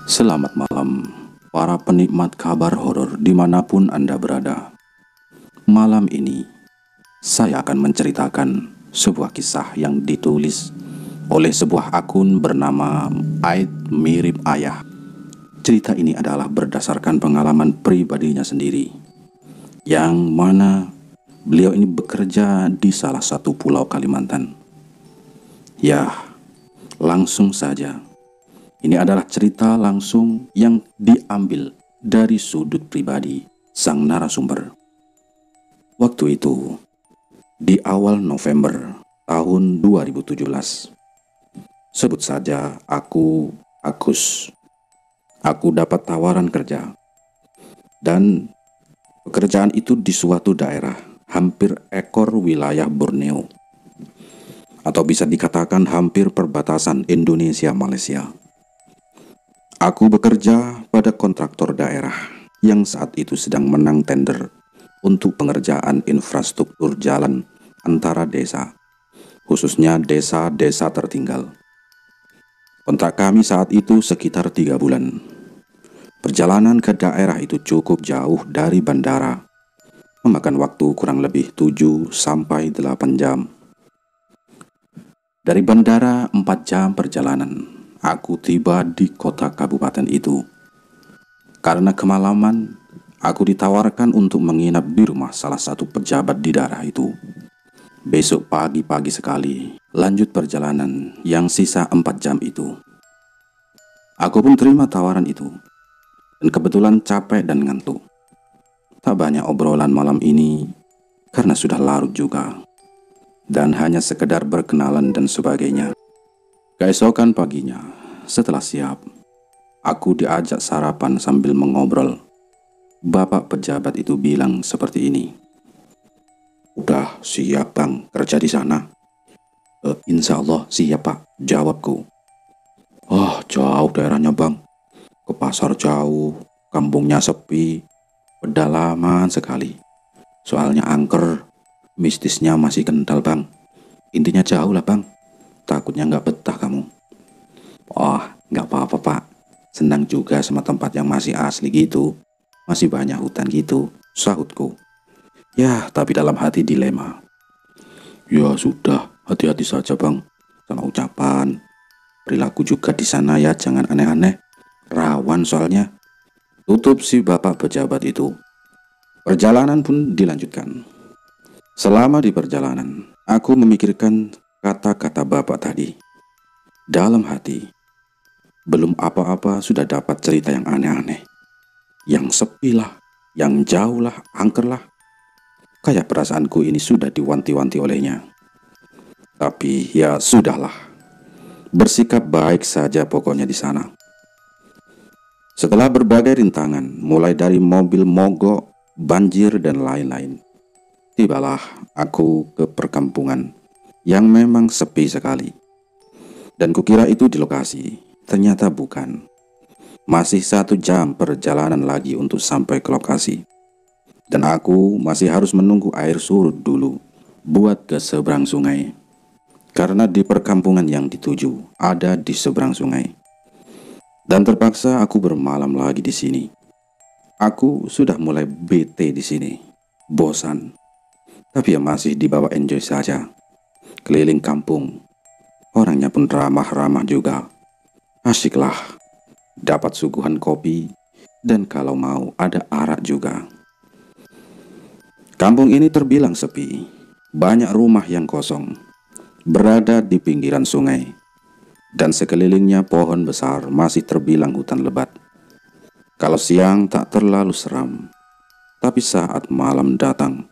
Selamat malam, para penikmat kabar horor dimanapun Anda berada. Malam ini, saya akan menceritakan sebuah kisah yang ditulis oleh sebuah akun bernama Aid Mirip Ayah. Cerita ini adalah berdasarkan pengalaman pribadinya sendiri, yang mana beliau ini bekerja di salah satu pulau Kalimantan. Ya, langsung saja. Ini adalah cerita langsung yang diambil dari sudut pribadi sang narasumber. Waktu itu, di awal November tahun 2017, sebut saja aku Agus. Aku dapat tawaran kerja, dan pekerjaan itu di suatu daerah hampir ekor wilayah Borneo, atau bisa dikatakan hampir perbatasan Indonesia-Malaysia. Aku bekerja pada kontraktor daerah yang saat itu sedang menang tender untuk pengerjaan infrastruktur jalan antara desa, khususnya desa-desa tertinggal. Kontrak kami saat itu sekitar 3 bulan. Perjalanan ke daerah itu cukup jauh dari bandara, memakan waktu kurang lebih 7 sampai 8 jam. Dari bandara 4 jam perjalanan. Aku tiba di kota kabupaten itu. Karena kemalaman, aku ditawarkan untuk menginap di rumah salah satu pejabat di daerah itu. Besok pagi-pagi sekali, lanjut perjalanan yang sisa 4 jam itu. Aku pun terima tawaran itu, dan kebetulan capek dan ngantuk. Tak banyak obrolan malam ini, karena sudah larut juga, dan hanya sekedar berkenalan dan sebagainya. Keesokan paginya, setelah siap, aku diajak sarapan sambil mengobrol. Bapak pejabat itu bilang seperti ini. "Udah siap bang kerja di sana?" Insya Allah siap pak, jawabku. Jauh daerahnya bang. Ke pasar jauh, kampungnya sepi, pedalaman sekali. Soalnya angker, mistisnya masih kental bang. Intinya jauh lah bang. Takutnya nggak betah kamu. Nggak apa-apa pak. Senang juga sama tempat yang masih asli gitu. Masih banyak hutan gitu, sahutku. Ya, tapi dalam hati dilema. Ya sudah, hati-hati saja bang. Sama ucapan. Perilaku juga di sana ya, jangan aneh-aneh. Rawan soalnya. Tutup si bapak pejabat itu. Perjalanan pun dilanjutkan. Selama di perjalanan, aku memikirkan kata-kata bapak tadi. Dalam hati, belum apa-apa sudah dapat cerita yang aneh-aneh. Yang sepi lah, yang jauh lah, angker lah. Kayak perasaanku ini sudah diwanti-wanti olehnya. Tapi ya sudahlah. Bersikap baik saja pokoknya di sana. Setelah berbagai rintangan, mulai dari mobil mogok, banjir dan lain-lain, tibalah aku ke perkampungan yang memang sepi sekali. Dan kukira itu di lokasi, ternyata bukan. Masih 1 jam perjalanan lagi untuk sampai ke lokasi. Dan aku masih harus menunggu air surut dulu buat ke seberang sungai. Karena di perkampungan yang dituju ada di seberang sungai. Dan terpaksa aku bermalam lagi di sini. Aku sudah mulai bete di sini, bosan. Tapi ya masih dibawa enjoy saja. Keliling kampung. Orangnya pun ramah-ramah juga. Asyiklah. Dapat suguhan kopi, dan kalau mau ada arak juga. Kampung ini terbilang sepi. Banyak rumah yang kosong. Berada di pinggiran sungai. Dan sekelilingnya pohon besar masih terbilang hutan lebat. Kalau siang tak terlalu seram. Tapi saat malam datang,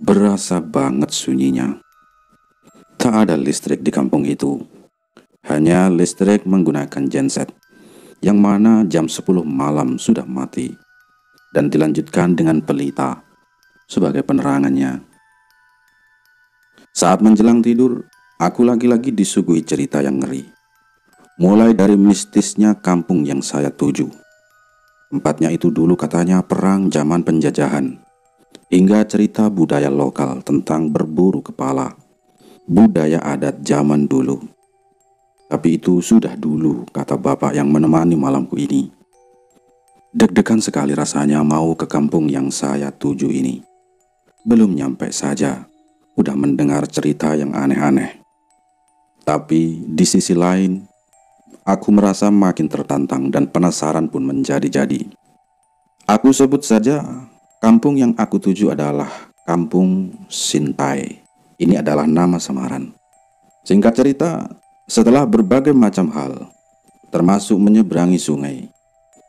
berasa banget sunyinya. Tak ada listrik di kampung itu. Hanya listrik menggunakan genset, yang mana jam 10 malam sudah mati, dan dilanjutkan dengan pelita sebagai penerangannya. Saat menjelang tidur, aku lagi-lagi disuguhi cerita yang ngeri. Mulai dari mistisnya kampung yang saya tuju. Tempatnya itu dulu katanya perang zaman penjajahan, hingga cerita budaya lokal tentang berburu kepala, budaya adat zaman dulu. Tapi itu sudah dulu, kata bapak yang menemani malamku ini. Deg-degan sekali rasanya mau ke kampung yang saya tuju ini. Belum nyampe saja, udah mendengar cerita yang aneh-aneh. Tapi di sisi lain, aku merasa makin tertantang dan penasaran pun menjadi-jadi. Aku sebut saja kampung yang aku tuju adalah Kampung Sintai. Ini adalah nama samaran. Singkat cerita, setelah berbagai macam hal, termasuk menyeberangi sungai,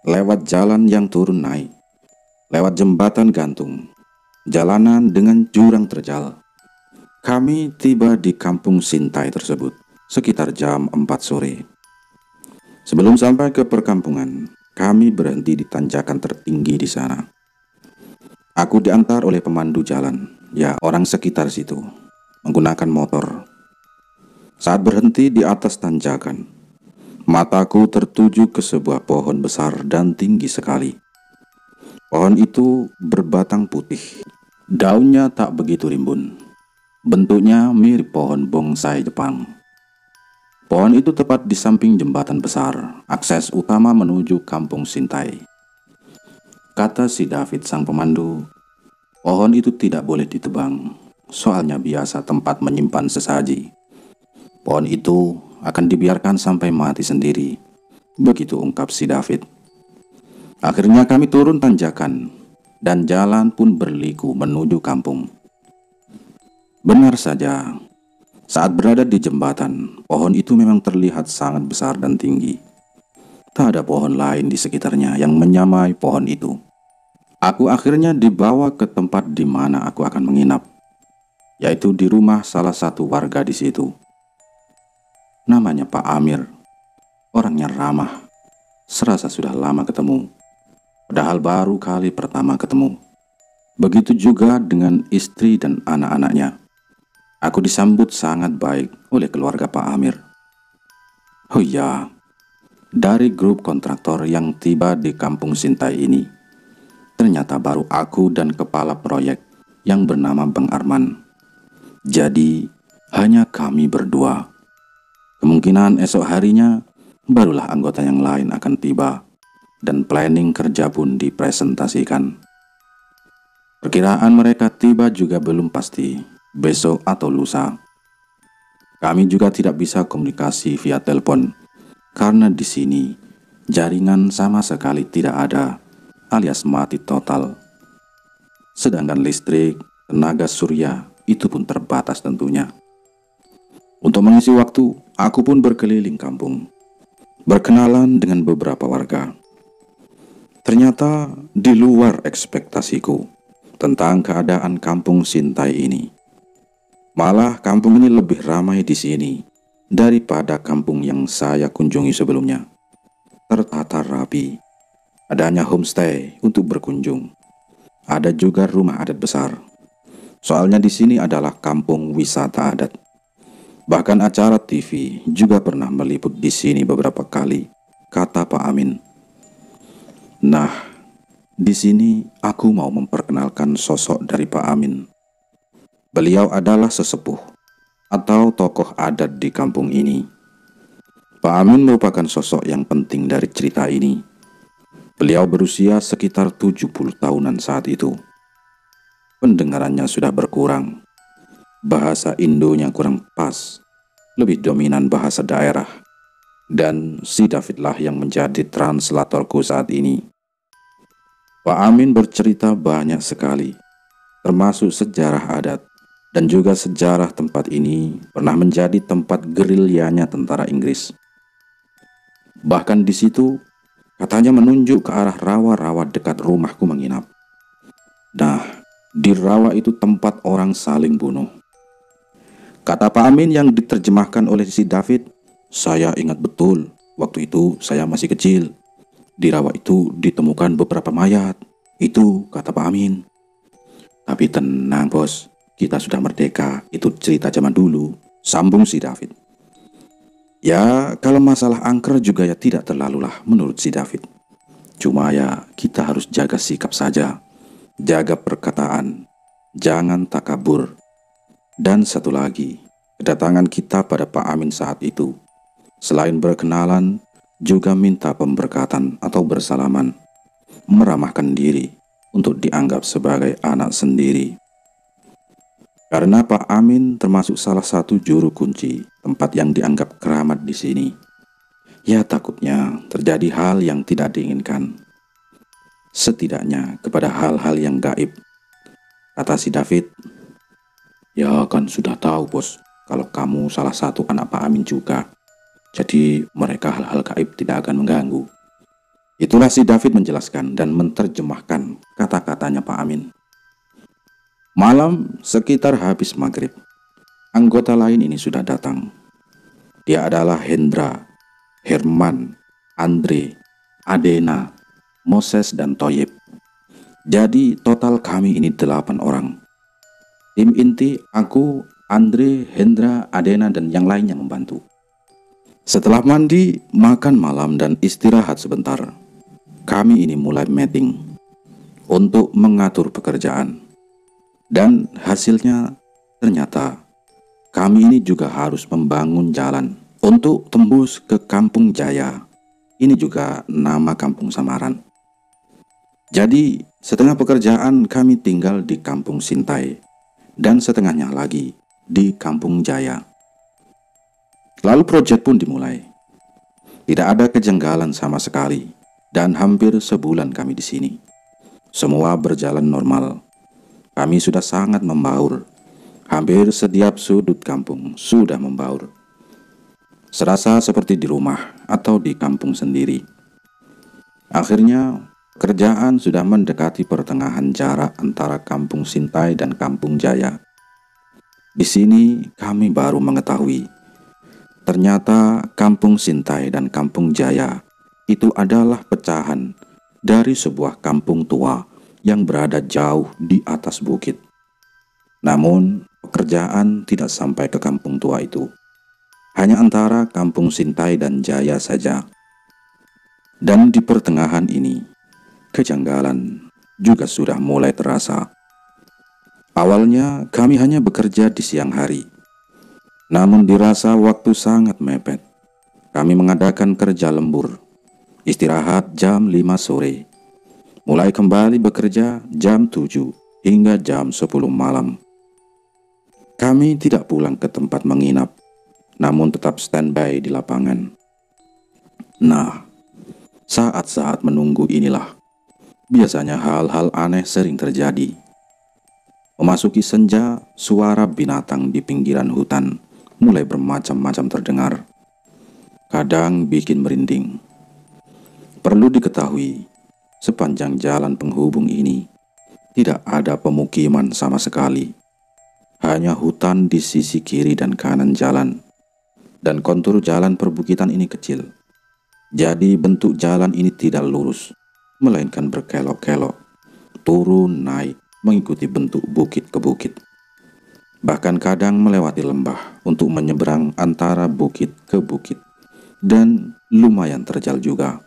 lewat jalan yang turun naik, lewat jembatan gantung, jalanan dengan jurang terjal, kami tiba di Kampung Sintai tersebut sekitar jam 4 sore. Sebelum sampai ke perkampungan, kami berhenti di tanjakan tertinggi di sana. Aku diantar oleh pemandu jalan, ya orang sekitar situ, menggunakan motor. Saat berhenti di atas tanjakan, mataku tertuju ke sebuah pohon besar dan tinggi sekali. Pohon itu berbatang putih, daunnya tak begitu rimbun. Bentuknya mirip pohon bonsai Jepang. Pohon itu tepat di samping jembatan besar, akses utama menuju Kampung Sintai. Kata si David sang pemandu, pohon itu tidak boleh ditebang, soalnya biasa tempat menyimpan sesaji. Pohon itu akan dibiarkan sampai mati sendiri, begitu ungkap si David. Akhirnya kami turun tanjakan, dan jalan pun berliku menuju kampung. Benar saja, saat berada di jembatan, pohon itu memang terlihat sangat besar dan tinggi. Tak ada pohon lain di sekitarnya yang menyamai pohon itu. Aku akhirnya dibawa ke tempat di mana aku akan menginap, yaitu di rumah salah satu warga di situ. Namanya Pak Amir. Orangnya ramah, serasa sudah lama ketemu, padahal baru kali pertama ketemu. Begitu juga dengan istri dan anak-anaknya. Aku disambut sangat baik oleh keluarga Pak Amir. Oh iya, dari grup kontraktor yang tiba di Kampung Sintai ini, ternyata baru aku dan kepala proyek yang bernama Bang Arman. Jadi, hanya kami berdua. Kemungkinan esok harinya, barulah anggota yang lain akan tiba, dan planning kerja pun dipresentasikan. Perkiraan mereka tiba juga belum pasti, besok atau lusa. Kami juga tidak bisa komunikasi via telepon, karena di sini jaringan sama sekali tidak ada, alias mati total. Sedangkan listrik, tenaga surya, itu pun terbatas tentunya. Untuk mengisi waktu, aku pun berkeliling kampung, berkenalan dengan beberapa warga. Ternyata di luar ekspektasiku tentang keadaan Kampung Sintai ini. Malah kampung ini lebih ramai di sini daripada kampung yang saya kunjungi sebelumnya. Tertata rapi, adanya homestay untuk berkunjung. Ada juga rumah adat besar. Soalnya di sini adalah kampung wisata adat. Bahkan acara TV juga pernah meliput di sini beberapa kali, kata Pak Amin. Nah, di sini aku mau memperkenalkan sosok dari Pak Amin. Beliau adalah sesepuh atau tokoh adat di kampung ini. Pak Amin merupakan sosok yang penting dari cerita ini. Beliau berusia sekitar 70 tahunan saat itu. Pendengarannya sudah berkurang. Bahasa Indonya kurang pas, lebih dominan bahasa daerah. Dan si David lah yang menjadi translatorku saat ini. Pak Amin bercerita banyak sekali, termasuk sejarah adat. Dan juga sejarah tempat ini pernah menjadi tempat gerilyanya tentara Inggris. Bahkan di situ katanya menunjuk ke arah rawa-rawa dekat rumahku menginap. Nah, di rawa itu tempat orang saling bunuh. Kata Pak Amin yang diterjemahkan oleh si David, saya ingat betul waktu itu saya masih kecil. Di rawa itu ditemukan beberapa mayat. Itu kata Pak Amin. Tapi tenang bos, kita sudah merdeka, itu cerita zaman dulu, sambung si David. Ya, kalau masalah angker juga ya tidak terlalulah menurut si David. Cuma ya kita harus jaga sikap saja, jaga perkataan, jangan takabur. Dan satu lagi, kedatangan kita pada Pak Amin saat itu Selain berkenalan, juga minta pemberkatan atau bersalaman, meramahkan diri untuk dianggap sebagai anak sendiri. Karena Pak Amin termasuk salah satu juru kunci tempat yang dianggap keramat di sini. Ya takutnya terjadi hal yang tidak diinginkan. Setidaknya kepada hal-hal yang gaib. Kata si David, "Ya kan sudah tahu bos, kalau kamu salah satu anak Pak Amin juga. Jadi mereka hal-hal gaib tidak akan mengganggu." Itulah si David menjelaskan dan menerjemahkan kata-katanya Pak Amin. Malam sekitar habis maghrib, anggota lain ini sudah datang. Dia adalah Hendra, Herman, Andre, Adena, Moses, dan Toyib. Jadi total kami ini 8 orang. Tim inti aku, Andre, Hendra, Adena, dan yang lainnya membantu. Setelah mandi, makan malam, dan istirahat sebentar, kami ini mulai meeting untuk mengatur pekerjaan. Dan hasilnya ternyata kami ini juga harus membangun jalan untuk tembus ke Kampung Jaya. Ini juga nama kampung samaran. Jadi setengah pekerjaan kami tinggal di Kampung Sintai dan setengahnya lagi di Kampung Jaya. Lalu proyek pun dimulai. Tidak ada kejanggalan sama sekali dan hampir sebulan kami di sini. Semua berjalan normal. Kami sudah sangat membaur. Hampir setiap sudut kampung sudah membaur. Serasa seperti di rumah atau di kampung sendiri. Akhirnya, kerjaan sudah mendekati pertengahan jarak antara Kampung Sintai dan Kampung Jaya. Di sini kami baru mengetahui, ternyata Kampung Sintai dan Kampung Jaya itu adalah pecahan dari sebuah kampung tua yang berada jauh di atas bukit. Namun, pekerjaan tidak sampai ke kampung tua itu. Hanya antara Kampung Sintai dan Jaya saja. Dan di pertengahan ini, kejanggalan juga sudah mulai terasa. Awalnya kami hanya bekerja di siang hari. Namun dirasa waktu sangat mepet. Kami mengadakan kerja lembur. Istirahat jam 5 sore. Mulai kembali bekerja jam 7 hingga jam 10 malam. Kami tidak pulang ke tempat menginap, namun tetap standby di lapangan. Nah, saat-saat menunggu inilah, biasanya hal-hal aneh sering terjadi. Memasuki senja, suara binatang di pinggiran hutan mulai bermacam-macam terdengar. Kadang bikin merinding. Perlu diketahui, sepanjang jalan penghubung ini, tidak ada pemukiman sama sekali. Hanya hutan di sisi kiri dan kanan jalan. Dan kontur jalan perbukitan ini kecil. Jadi bentuk jalan ini tidak lurus, melainkan berkelok-kelok. Turun naik, mengikuti bentuk bukit ke bukit. Bahkan kadang melewati lembah untuk menyeberang antara bukit ke bukit. Dan lumayan terjal juga.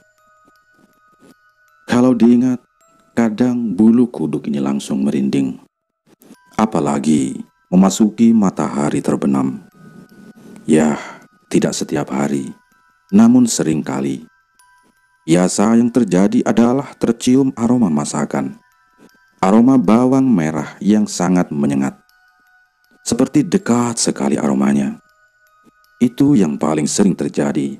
Kalau diingat, kadang bulu kuduk ini langsung merinding. Apalagi memasuki matahari terbenam. Ya, tidak setiap hari, namun sering kali. Biasa yang terjadi adalah tercium aroma masakan. Aroma bawang merah yang sangat menyengat. Seperti dekat sekali aromanya. Itu yang paling sering terjadi.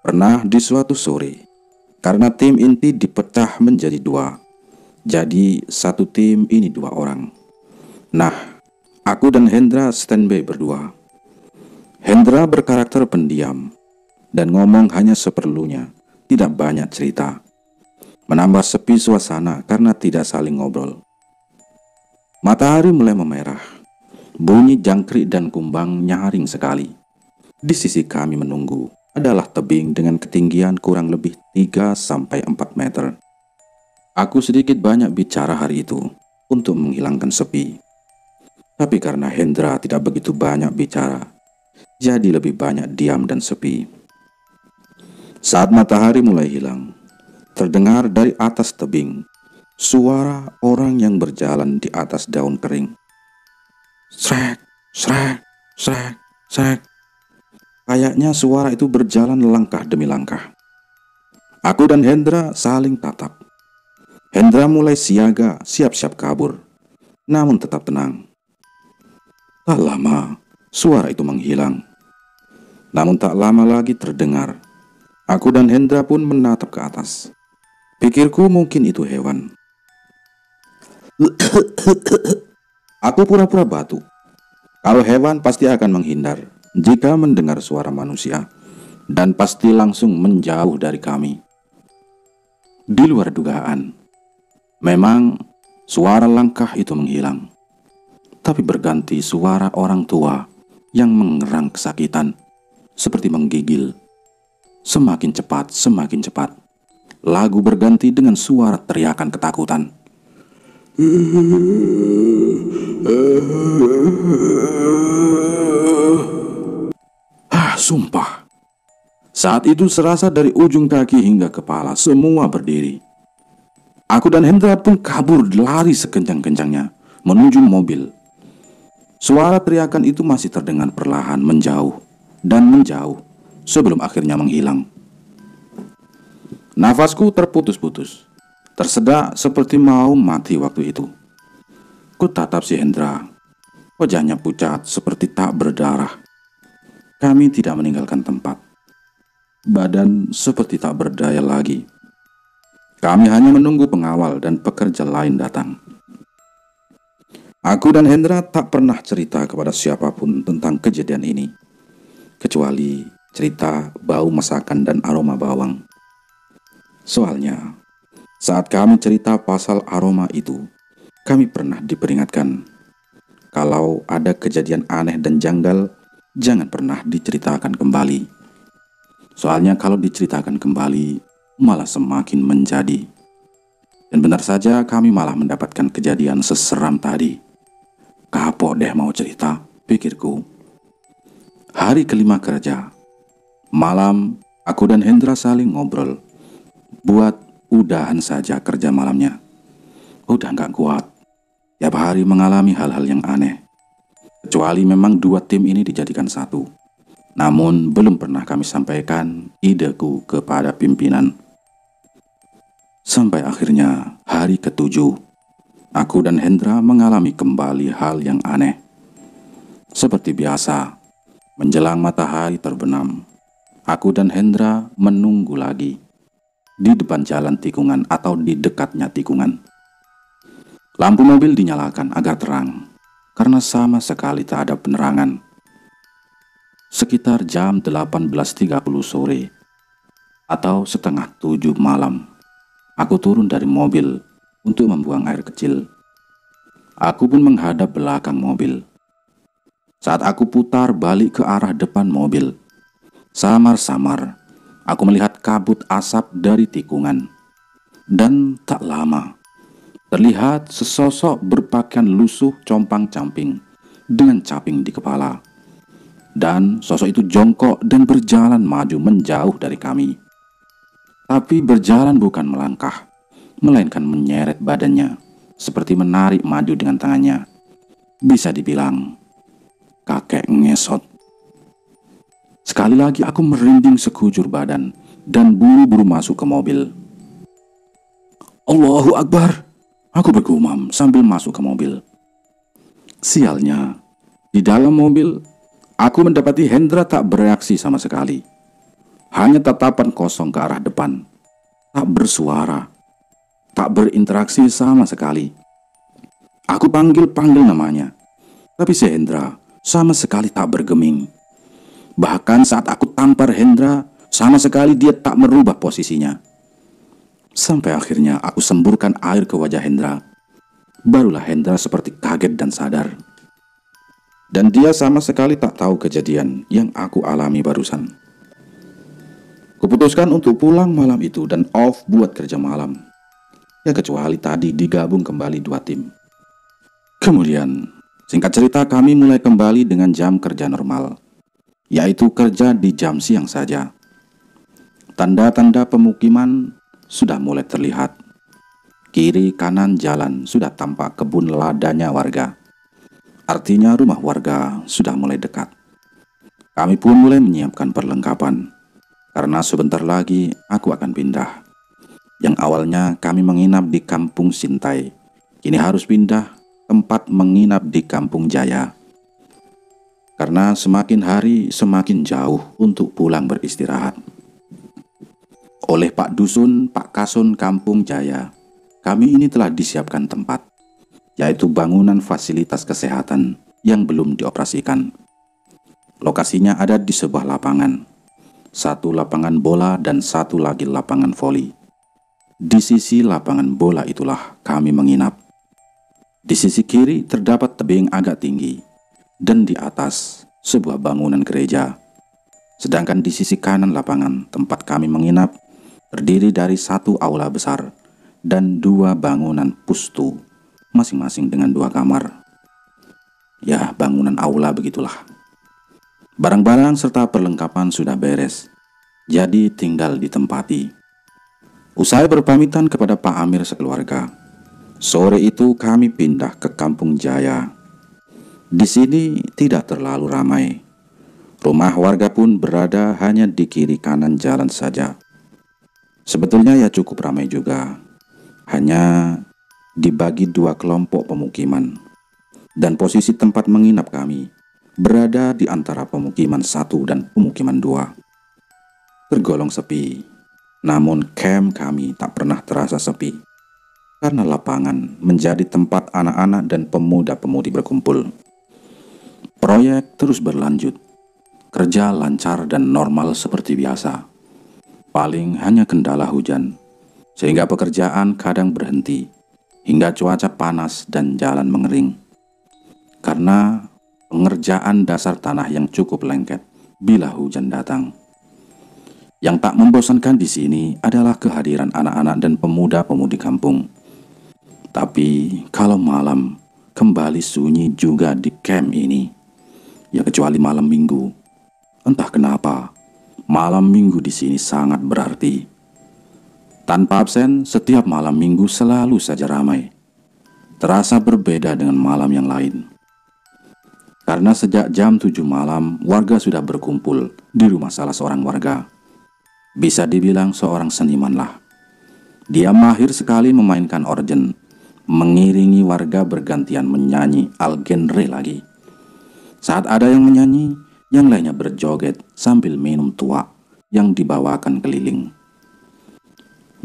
Pernah di suatu sore, karena tim inti dipecah menjadi 2. Jadi satu tim ini 2 orang. Nah, aku dan Hendra standby berdua. Hendra berkarakter pendiam dan ngomong hanya seperlunya, tidak banyak cerita. Menambah sepi suasana karena tidak saling ngobrol. Matahari mulai memerah. Bunyi jangkrik dan kumbang nyaring sekali. Di sisi kami menunggu adalah tebing dengan ketinggian kurang lebih 3-4 meter. Aku sedikit banyak bicara hari itu untuk menghilangkan sepi. Tapi karena Hendra tidak begitu banyak bicara, jadi lebih banyak diam dan sepi. Saat matahari mulai hilang, terdengar dari atas tebing suara orang yang berjalan di atas daun kering. Srek, srek, srek, srek. Kayaknya suara itu berjalan langkah demi langkah. Aku dan Hendra saling tatap. Hendra mulai siaga, siap-siap kabur, namun tetap tenang. Tak lama, suara itu menghilang. Namun tak lama lagi terdengar. Aku dan Hendra pun menatap ke atas. Pikirku mungkin itu hewan. Aku pura-pura batuk. Kalau hewan pasti akan menghindar jika mendengar suara manusia, dan pasti langsung menjauh dari kami. Di luar dugaan, memang suara langkah itu menghilang, tapi berganti suara orang tua yang mengerang kesakitan, seperti menggigil. Semakin cepat, lagu berganti dengan suara teriakan ketakutan. Sumpah. Saat itu serasa dari ujung kaki hingga kepala semua berdiri. Aku dan Hendra pun kabur lari sekencang-kencangnya menuju mobil. Suara teriakan itu masih terdengar perlahan menjauh dan menjauh sebelum akhirnya menghilang. Nafasku terputus-putus, tersedak seperti mau mati waktu itu. Ku tatap si Hendra. Wajahnya pucat seperti tak berdarah. Kami tidak meninggalkan tempat. Badan seperti tak berdaya lagi. Kami hanya menunggu pengawal dan pekerja lain datang. Aku dan Hendra tak pernah cerita kepada siapapun tentang kejadian ini, kecuali cerita bau masakan dan aroma bawang. Soalnya, saat kami cerita pasal aroma itu, kami pernah diperingatkan, kalau ada kejadian aneh dan janggal, jangan pernah diceritakan kembali. Soalnya kalau diceritakan kembali, malah semakin menjadi. Dan benar saja kami malah mendapatkan kejadian seseram tadi. Kapok deh mau cerita, pikirku. Hari kelima kerja. Malam, aku dan Hendra saling ngobrol. Buat udahan saja kerja malamnya. Udah gak kuat. Tiap hari mengalami hal-hal yang aneh. Kecuali memang dua tim ini dijadikan satu. Namun belum pernah kami sampaikan ideku kepada pimpinan. Sampai akhirnya hari ketujuh, aku dan Hendra mengalami kembali hal yang aneh. Seperti biasa, menjelang matahari terbenam, aku dan Hendra menunggu lagi di depan jalan tikungan atau di dekatnya tikungan. Lampu mobil dinyalakan agar terang, karena sama sekali tak ada penerangan. Sekitar jam 18.30 sore atau setengah 7 malam, aku turun dari mobil untuk membuang air kecil. Aku pun menghadap belakang mobil. Saat aku putar balik ke arah depan mobil, samar-samar aku melihat kabut asap dari tikungan. Dan tak lama, terlihat sesosok berpakaian lusuh compang-camping dengan caping di kepala. Dan sosok itu jongkok dan berjalan maju menjauh dari kami. Tapi berjalan bukan melangkah, melainkan menyeret badannya, seperti menarik maju dengan tangannya. Bisa dibilang, kakek ngesot. Sekali lagi aku merinding sekujur badan dan buru-buru masuk ke mobil. Allahu Akbar, aku bergumam sambil masuk ke mobil. Sialnya, di dalam mobil, aku mendapati Hendra tak bereaksi sama sekali. Hanya tatapan kosong ke arah depan. Tak bersuara. Tak berinteraksi sama sekali. Aku panggil-panggil namanya. Tapi si Hendra sama sekali tak bergeming. Bahkan saat aku tampar Hendra, sama sekali dia tak merubah posisinya. Sampai akhirnya aku semburkan air ke wajah Hendra. Barulah Hendra seperti kaget dan sadar. Dan dia sama sekali tak tahu kejadian yang aku alami barusan. Kuputuskan untuk pulang malam itu dan off buat kerja malam. Ya kecuali tadi digabung kembali dua tim. Kemudian, singkat cerita kami mulai kembali dengan jam kerja normal, yaitu kerja di jam siang saja. Tanda-tanda pemukiman sudah mulai terlihat. Kiri kanan jalan sudah tampak kebun ladanya warga. Artinya rumah warga sudah mulai dekat. Kami pun mulai menyiapkan perlengkapan, karena sebentar lagi aku akan pindah. Yang awalnya kami menginap di Kampung Sintai, kini harus pindah tempat menginap di Kampung Jaya. Karena semakin hari semakin jauh untuk pulang beristirahat. Oleh Pak Dusun, Pak Kasun Kampung Jaya, kami ini telah disiapkan tempat, yaitu bangunan fasilitas kesehatan yang belum dioperasikan. Lokasinya ada di sebuah lapangan, satu lapangan bola dan satu lagi lapangan voli. Di sisi lapangan bola itulah kami menginap. Di sisi kiri terdapat tebing agak tinggi, dan di atas sebuah bangunan gereja. Sedangkan di sisi kanan lapangan tempat kami menginap terdiri dari satu aula besar dan dua bangunan pustu, masing-masing dengan dua kamar. Ya, bangunan aula begitulah. Barang-barang serta perlengkapan sudah beres, jadi tinggal ditempati. Usai berpamitan kepada Pak Amir sekeluarga, sore itu kami pindah ke Kampung Jaya. Di sini tidak terlalu ramai. Rumah warga pun berada hanya di kiri kanan jalan saja. Sebetulnya ya cukup ramai juga. Hanya dibagi dua kelompok pemukiman. Dan posisi tempat menginap kami berada di antara pemukiman 1 dan pemukiman 2. Tergolong sepi. Namun camp kami tak pernah terasa sepi. Karena lapangan menjadi tempat anak-anak dan pemuda-pemudi berkumpul. Proyek terus berlanjut, kerja lancar dan normal seperti biasa. Paling hanya kendala hujan, sehingga pekerjaan kadang berhenti, hingga cuaca panas dan jalan mengering. Karena pengerjaan dasar tanah yang cukup lengket bila hujan datang. Yang tak membosankan di sini adalah kehadiran anak-anak dan pemuda-pemudi kampung. Tapi kalau malam, kembali sunyi juga di camp ini. Ya kecuali malam minggu. Entah kenapa, malam minggu di sini sangat berarti. Tanpa absen, setiap malam minggu selalu saja ramai. Terasa berbeda dengan malam yang lain. Karena sejak jam 7 malam, warga sudah berkumpul di rumah salah seorang warga. Bisa dibilang seorang seniman lah. Dia mahir sekali memainkan organ, mengiringi warga bergantian menyanyi al genre lagi. Saat ada yang menyanyi, yang lainnya berjoget sambil minum tuak yang dibawakan keliling.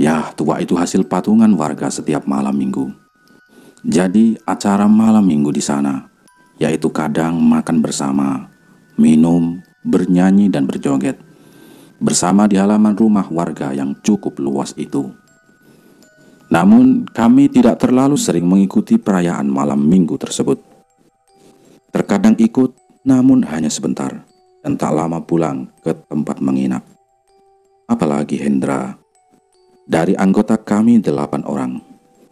Ya, tuak itu hasil patungan warga setiap malam minggu. Jadi, acara malam minggu di sana, yaitu kadang makan bersama, minum, bernyanyi dan berjoget, bersama di halaman rumah warga yang cukup luas itu. Namun, kami tidak terlalu sering mengikuti perayaan malam minggu tersebut. Terkadang ikut, namun hanya sebentar, dan tak lama pulang ke tempat menginap. Apalagi Hendra. Dari anggota kami 8 orang,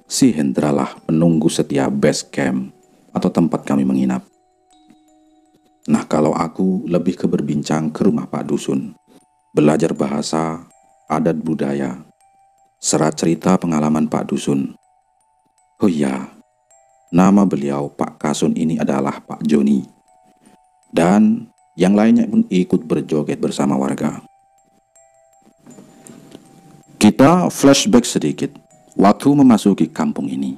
si Hendra lah penunggu setia base camp atau tempat kami menginap. Nah, kalau aku lebih ke berbincang ke rumah Pak Dusun, belajar bahasa, adat budaya, serat cerita pengalaman Pak Dusun. Oh iya, nama beliau Pak Kasun ini adalah Pak Joni. Dan yang lainnya pun ikut berjoget bersama warga. Kita flashback sedikit waktu memasuki kampung ini.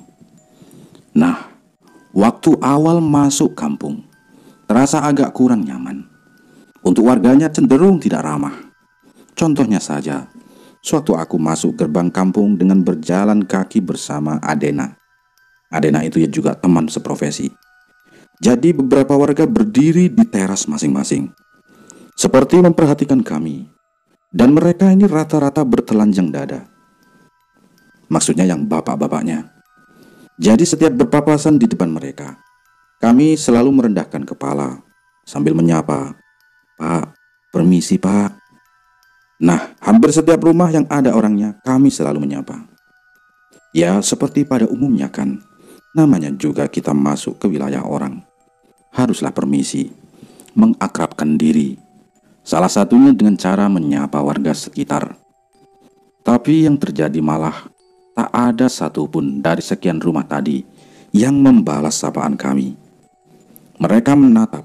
Nah, waktu awal masuk kampung, terasa agak kurang nyaman. Untuk warganya cenderung tidak ramah. Contohnya saja, sewaktu aku masuk gerbang kampung dengan berjalan kaki bersama Adena. Adena itu ya juga teman seprofesi. Jadi beberapa warga berdiri di teras masing-masing, seperti memperhatikan kami. Dan mereka ini rata-rata bertelanjang dada. Maksudnya yang bapak-bapaknya. Jadi setiap berpapasan di depan mereka, kami selalu merendahkan kepala sambil menyapa, "Pak, permisi Pak." Nah, hampir setiap rumah yang ada orangnya, kami selalu menyapa. Ya, seperti pada umumnya kan, namanya juga kita masuk ke wilayah orang. Haruslah permisi, mengakrabkan diri. Salah satunya dengan cara menyapa warga sekitar. Tapi yang terjadi malah tak ada satupun dari sekian rumah tadi yang membalas sapaan kami. Mereka menatap,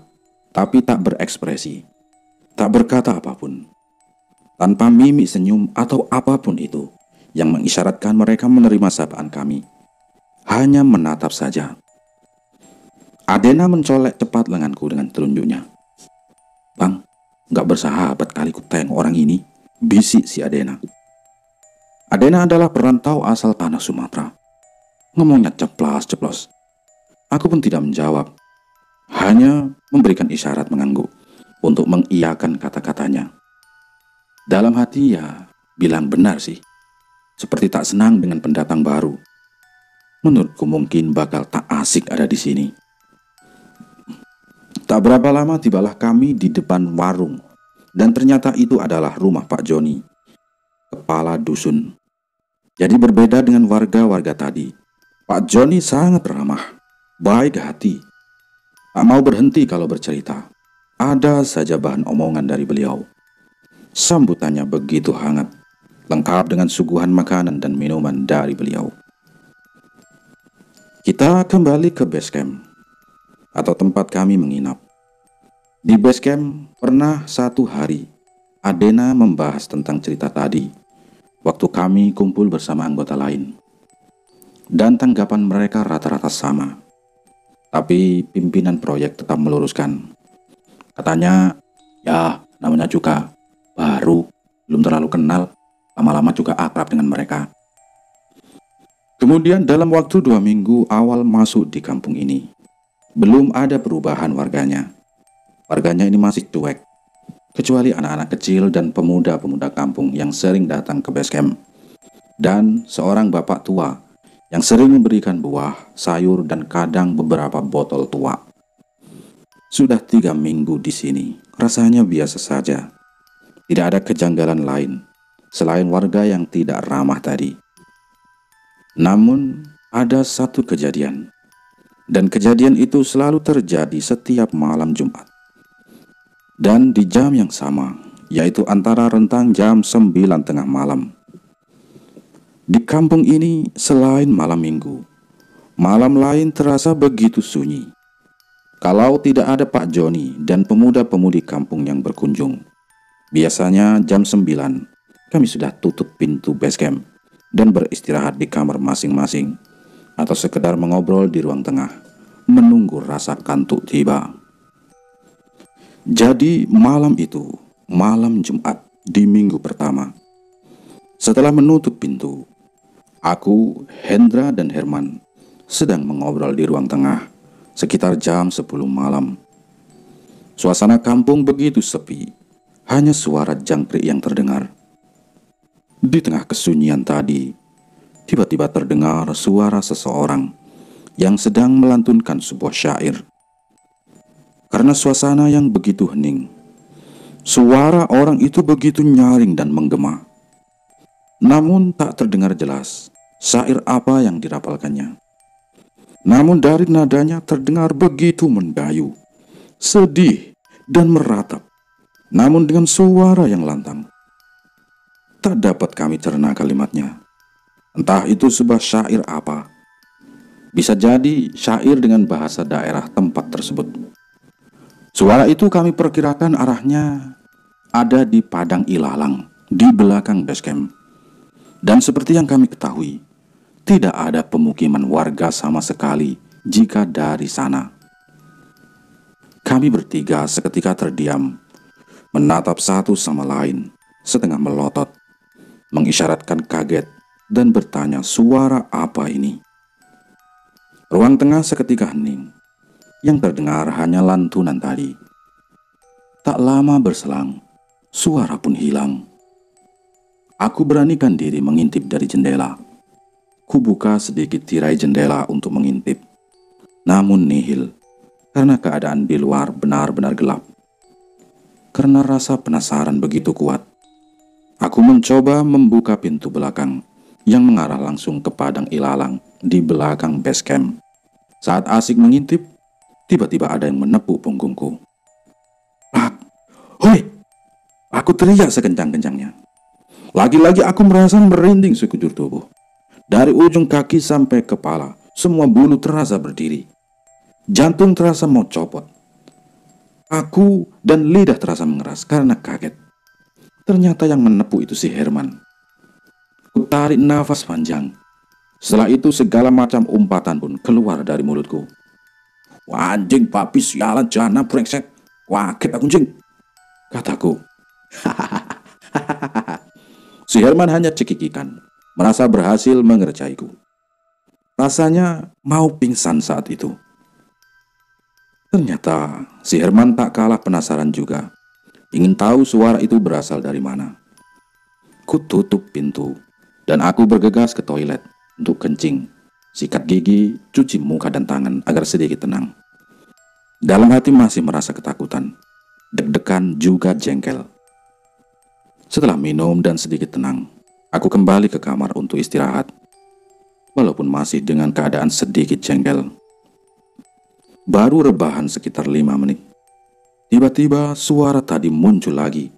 tapi tak berekspresi. tak berkata apapun, tanpa mimik senyum atau apapun itu yang mengisyaratkan mereka menerima sapaan kami. Hanya menatap saja. Adena mencolek cepat lenganku dengan telunjuknya. "Bang, gak bersahabat kali ku tengok orang ini," bisik si Adena. Adena adalah perantau asal tanah Sumatera. Ngomongnya ceplas-ceplos. Aku pun tidak menjawab, hanya memberikan isyarat mengangguk untuk mengiyakan kata-katanya. Dalam hati ya, bilang benar sih. Seperti tak senang dengan pendatang baru. Menurutku mungkin bakal tak asik ada di sini. Tak berapa lama tibalah kami di depan warung, dan ternyata itu adalah rumah Pak Joni, kepala dusun. Jadi berbeda dengan warga-warga tadi. Pak Joni sangat ramah, baik hati. Tak mau berhenti kalau bercerita. Ada saja bahan omongan dari beliau. Sambutannya begitu hangat, lengkap dengan suguhan makanan dan minuman dari beliau. Kita kembali ke base camp, atau tempat kami menginap. Di base camp pernah satu hari Adena membahas tentang cerita tadi waktu kami kumpul bersama anggota lain. Dan tanggapan mereka rata-rata sama. Tapi pimpinan proyek tetap meluruskan. Katanya, ya namanya juga baru, belum terlalu kenal, lama-lama juga akrab dengan mereka. Kemudian dalam waktu 2 minggu awal masuk di kampung ini, belum ada perubahan warganya. Warganya ini masih cuek, kecuali anak-anak kecil dan pemuda-pemuda kampung yang sering datang ke base camp. Dan seorang bapak tua yang sering memberikan buah, sayur, dan kadang beberapa botol tua. Sudah 3 minggu di sini, rasanya biasa saja. Tidak ada kejanggalan lain, selain warga yang tidak ramah tadi. Namun, ada satu kejadian. Dan kejadian itu selalu terjadi setiap malam Jumat. Dan di jam yang sama, yaitu antara rentang jam 9 tengah malam. Di kampung ini selain malam minggu, malam lain terasa begitu sunyi. Kalau tidak ada Pak Joni dan pemuda-pemudi kampung yang berkunjung. Biasanya jam 9 kami sudah tutup pintu base camp dan beristirahat di kamar masing-masing, atau sekedar mengobrol di ruang tengah, menunggu rasa kantuk tiba. Jadi malam itu, malam Jumat di minggu pertama, setelah menutup pintu, aku, Hendra, dan Herman sedang mengobrol di ruang tengah sekitar jam 10 malam. Suasana kampung begitu sepi, hanya suara jangkrik yang terdengar. Di tengah kesunyian tadi, tiba-tiba terdengar suara seseorang yang sedang melantunkan sebuah syair. Karena suasana yang begitu hening, suara orang itu begitu nyaring dan menggema. Namun tak terdengar jelas syair apa yang dirapalkannya. Namun dari nadanya terdengar begitu mendayu, sedih dan meratap, namun dengan suara yang lantang. Tak dapat kami cerna kalimatnya. Entah itu sebuah syair apa. Bisa jadi syair dengan bahasa daerah tempat tersebut. Suara itu kami perkirakan arahnya ada di Padang Ilalang, di belakang base camp. Dan seperti yang kami ketahui, tidak ada pemukiman warga sama sekali jika dari sana. Kami bertiga seketika terdiam, menatap satu sama lain, setengah melotot, mengisyaratkan kaget dan bertanya suara apa ini. Ruang tengah seketika hening, yang terdengar hanya lantunan tadi. Tak lama berselang, suara pun hilang. Aku beranikan diri mengintip dari jendela. Kubuka sedikit tirai jendela untuk mengintip. Namun nihil, karena keadaan di luar benar-benar gelap. Karena rasa penasaran begitu kuat, aku mencoba membuka pintu belakang yang mengarah langsung ke Padang Ilalang di belakang base camp. Saat asik mengintip, tiba-tiba ada yang menepuk punggungku. "Pak, hoi!" Aku teriak sekencang-kencangnya. Lagi-lagi aku merasa merinding sekujur tubuh. Dari ujung kaki sampai kepala, semua bulu terasa berdiri. Jantung terasa mau copot. Aku dan lidah terasa mengeras karena kaget. Ternyata yang menepuk itu si Herman. Ku tarik nafas panjang. Setelah itu segala macam umpatan pun keluar dari mulutku. "Wah, anjing, babi, sialan, jana, brengsek. Kaget aku, anjing," kataku. Si Herman hanya cekikikan, merasa berhasil mengerjaiku. Rasanya mau pingsan saat itu. Ternyata si Herman tak kalah penasaran juga. Ingin tahu suara itu berasal dari mana. Ku tutup pintu dan aku bergegas ke toilet untuk kencing, sikat gigi, cuci muka dan tangan agar sedikit tenang. Dalam hati masih merasa ketakutan, deg-degan juga jengkel. Setelah minum dan sedikit tenang, aku kembali ke kamar untuk istirahat. Walaupun masih dengan keadaan sedikit jengkel. Baru rebahan sekitar 5 menit. Tiba-tiba suara tadi muncul lagi.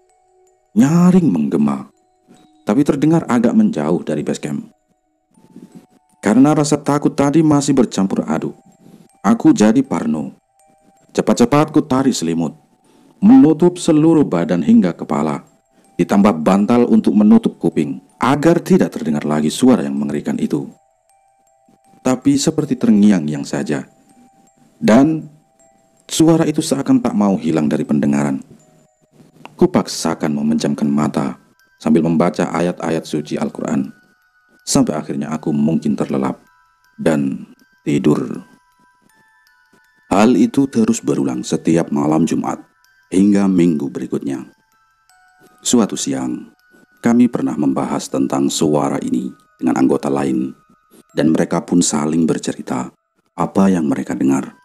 Nyaring menggema, tapi terdengar agak menjauh dari base camp. Karena rasa takut tadi masih bercampur aduk, aku jadi parno. Cepat-cepat ku tarik selimut, menutup seluruh badan hingga kepala, ditambah bantal untuk menutup kuping, agar tidak terdengar lagi suara yang mengerikan itu. Tapi seperti terngiang-ngiang saja. Dan suara itu seakan tak mau hilang dari pendengaran. Kupaksakan memejamkan mata sambil membaca ayat-ayat suci Al-Quran. Sampai akhirnya aku mungkin terlelap dan tidur. Hal itu terus berulang setiap malam Jumat hingga minggu berikutnya. Suatu siang, kami pernah membahas tentang suara ini dengan anggota lain, dan mereka pun saling bercerita apa yang mereka dengar.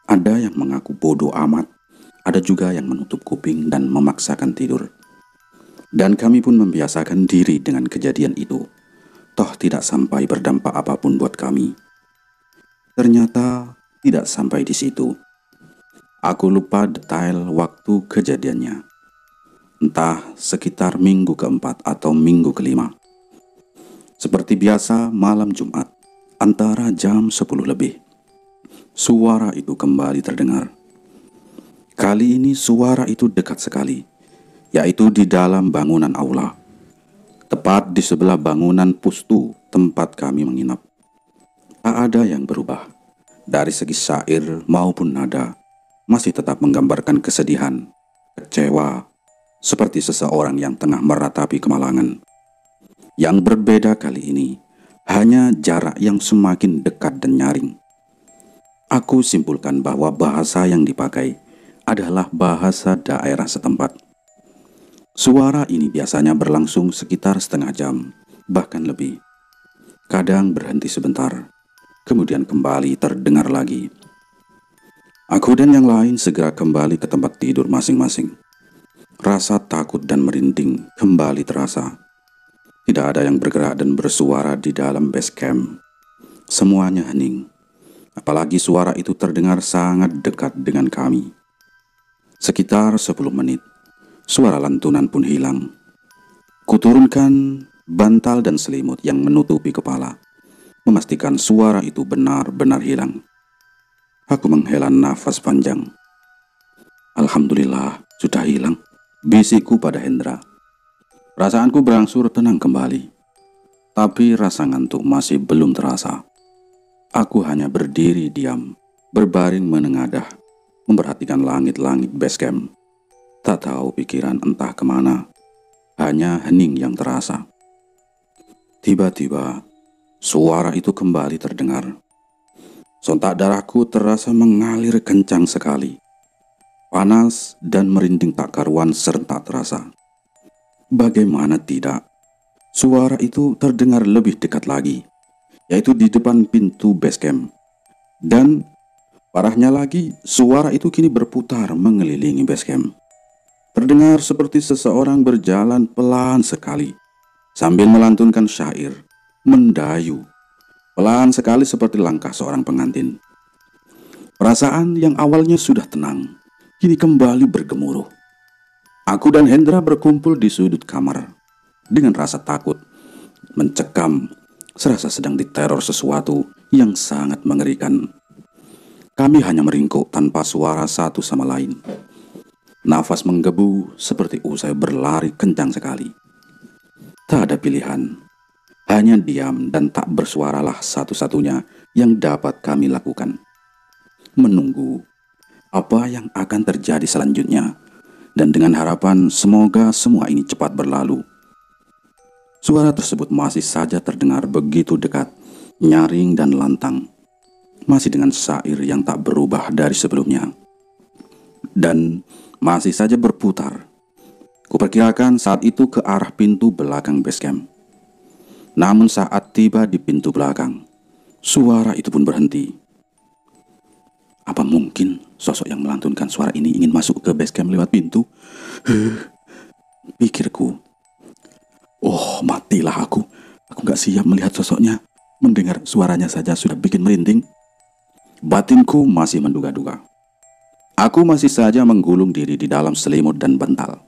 Ada yang mengaku bodoh amat, ada juga yang menutup kuping dan memaksakan tidur. Dan kami pun membiasakan diri dengan kejadian itu, toh tidak sampai berdampak apapun buat kami. Ternyata tidak sampai di situ. Aku lupa detail waktu kejadiannya. Entah sekitar minggu keempat atau minggu kelima. Seperti biasa malam Jumat, antara jam 10 lebih. Suara itu kembali terdengar. Kali ini suara itu dekat sekali, yaitu di dalam bangunan aula, tepat di sebelah bangunan pustu tempat kami menginap. Tak ada yang berubah. Dari segi syair maupun nada, masih tetap menggambarkan kesedihan, kecewa, seperti seseorang yang tengah meratapi kemalangan. Yang berbeda kali ini, hanya jarak yang semakin dekat dan nyaring. Aku simpulkan bahwa bahasa yang dipakai adalah bahasa daerah setempat. Suara ini biasanya berlangsung sekitar setengah jam, bahkan lebih. Kadang berhenti sebentar, kemudian kembali terdengar lagi. Aku dan yang lain segera kembali ke tempat tidur masing-masing. Rasa takut dan merinding kembali terasa. Tidak ada yang bergerak dan bersuara di dalam base camp. Semuanya hening. Apalagi suara itu terdengar sangat dekat dengan kami. Sekitar 10 menit, suara lantunan pun hilang. Kuturunkan bantal dan selimut yang menutupi kepala, memastikan suara itu benar-benar hilang. Aku menghela nafas panjang. Alhamdulillah, sudah hilang, bisikku pada Hendra. Perasaanku berangsur tenang kembali, tapi rasa ngantuk masih belum terasa. Aku hanya berdiri diam, berbaring menengadah, memperhatikan langit-langit base camp. Tak tahu pikiran entah kemana, hanya hening yang terasa. Tiba-tiba, suara itu kembali terdengar. Sontak darahku terasa mengalir kencang sekali. Panas dan merinding tak karuan serentak terasa. Bagaimana tidak, suara itu terdengar lebih dekat lagi, yaitu di depan pintu base camp. Dan parahnya lagi, suara itu kini berputar mengelilingi base camp. Terdengar seperti seseorang berjalan pelan sekali, sambil melantunkan syair, mendayu, pelan sekali seperti langkah seorang pengantin. Perasaan yang awalnya sudah tenang, kini kembali bergemuruh. Aku dan Hendra berkumpul di sudut kamar, dengan rasa takut, mencekam, serasa sedang diteror sesuatu yang sangat mengerikan. Kami hanya meringkuk tanpa suara satu sama lain. Nafas menggebu seperti usai berlari kencang sekali. Tak ada pilihan, hanya diam dan tak bersuaralah satu-satunya yang dapat kami lakukan. Menunggu apa yang akan terjadi selanjutnya, dan dengan harapan semoga semua ini cepat berlalu. Suara tersebut masih saja terdengar begitu dekat, nyaring dan lantang, masih dengan syair yang tak berubah dari sebelumnya, dan masih saja berputar. Kuperkirakan saat itu ke arah pintu belakang base camp. Namun saat tiba di pintu belakang, suara itu pun berhenti. Apa mungkin sosok yang melantunkan suara ini ingin masuk ke base camp lewat pintu? Pikirku. Oh, matilah aku. Aku gak siap melihat sosoknya. Mendengar suaranya saja sudah bikin merinding. Batinku masih menduga-duga. Aku masih saja menggulung diri di dalam selimut dan bantal.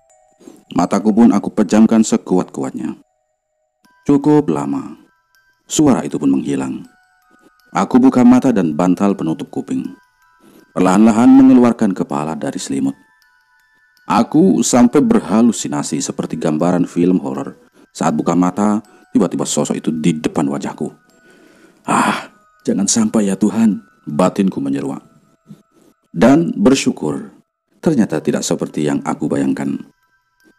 Mataku pun aku pejamkan sekuat-kuatnya. Cukup lama, suara itu pun menghilang. Aku buka mata dan bantal penutup kuping. Perlahan-lahan mengeluarkan kepala dari selimut. Aku sampai berhalusinasi seperti gambaran film horor. Saat buka mata, tiba-tiba sosok itu di depan wajahku. Ah, jangan sampai ya Tuhan, batinku menyeruak. Dan bersyukur, ternyata tidak seperti yang aku bayangkan.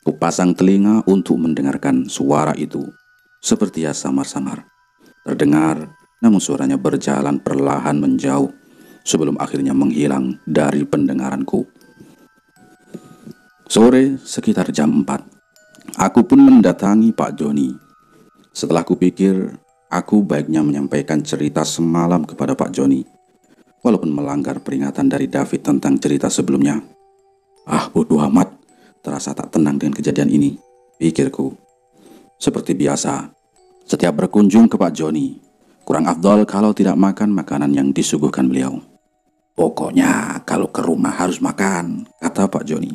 Kupasang telinga untuk mendengarkan suara itu, seperti ya samar-samar. Terdengar, namun suaranya berjalan perlahan menjauh, sebelum akhirnya menghilang dari pendengaranku. Sore sekitar jam 4, aku pun mendatangi Pak Joni. Setelah kupikir, aku baiknya menyampaikan cerita semalam kepada Pak Joni, walaupun melanggar peringatan dari David tentang cerita sebelumnya. Ah, bodoh amat, terasa tak tenang dengan kejadian ini, pikirku. Seperti biasa, setiap berkunjung ke Pak Joni, kurang afdol kalau tidak makan makanan yang disuguhkan beliau. Pokoknya kalau ke rumah harus makan, kata Pak Joni.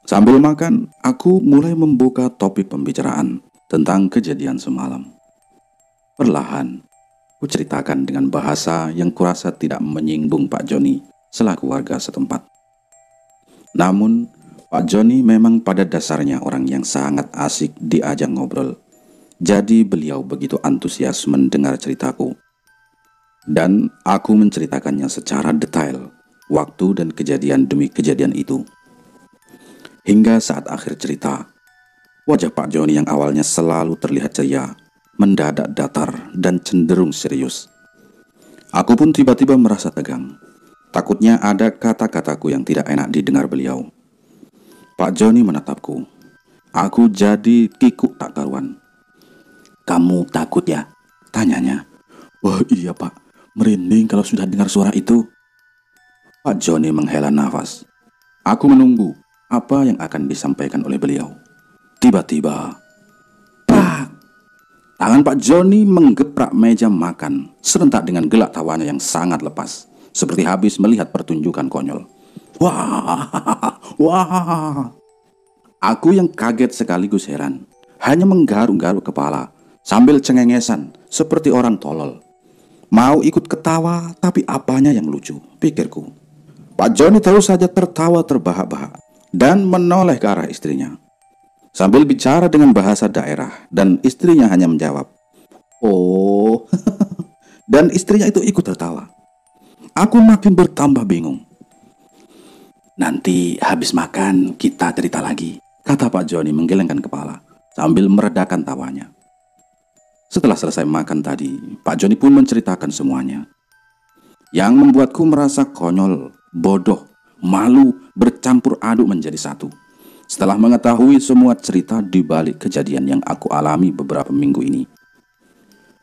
Sambil makan, aku mulai membuka topik pembicaraan tentang kejadian semalam. Perlahan, ku ceritakan dengan bahasa yang kurasa tidak menyinggung Pak Joni selaku warga setempat. Namun, Pak Joni memang pada dasarnya orang yang sangat asik diajak ngobrol. Jadi beliau begitu antusias mendengar ceritaku. Dan aku menceritakannya secara detail, waktu dan kejadian demi kejadian itu. Hingga saat akhir cerita, wajah Pak Joni yang awalnya selalu terlihat ceria, mendadak datar dan cenderung serius. Aku pun tiba-tiba merasa tegang. Takutnya ada kata-kataku yang tidak enak didengar beliau. Pak Joni menatapku. Aku jadi kikuk tak karuan. Kamu takut ya? Tanyanya. Wah iya Pak, merinding kalau sudah dengar suara itu. Pak Joni menghela nafas. Aku menunggu apa yang akan disampaikan oleh beliau. Tiba-tiba, pak! Tangan Pak Joni menggeprak meja makan serentak dengan gelak tawanya yang sangat lepas, seperti habis melihat pertunjukan konyol. Wah, wah! Aku yang kaget sekaligus heran, hanya menggaruk-garuk kepala sambil cengengesan seperti orang tolol. Mau ikut ketawa, tapi apanya yang lucu, pikirku. Pak Joni terus saja tertawa terbahak-bahak dan menoleh ke arah istrinya sambil bicara dengan bahasa daerah, dan istrinya hanya menjawab, oh. Dan istrinya itu ikut tertawa. Aku makin bertambah bingung. Nanti habis makan kita cerita lagi, kata Pak Joni menggelengkan kepala sambil meredakan tawanya. Setelah selesai makan tadi, Pak Joni pun menceritakan semuanya, yang membuatku merasa konyol, bodoh, malu, bercampur aduk menjadi satu. Setelah mengetahui semua cerita di balik kejadian yang aku alami beberapa minggu ini.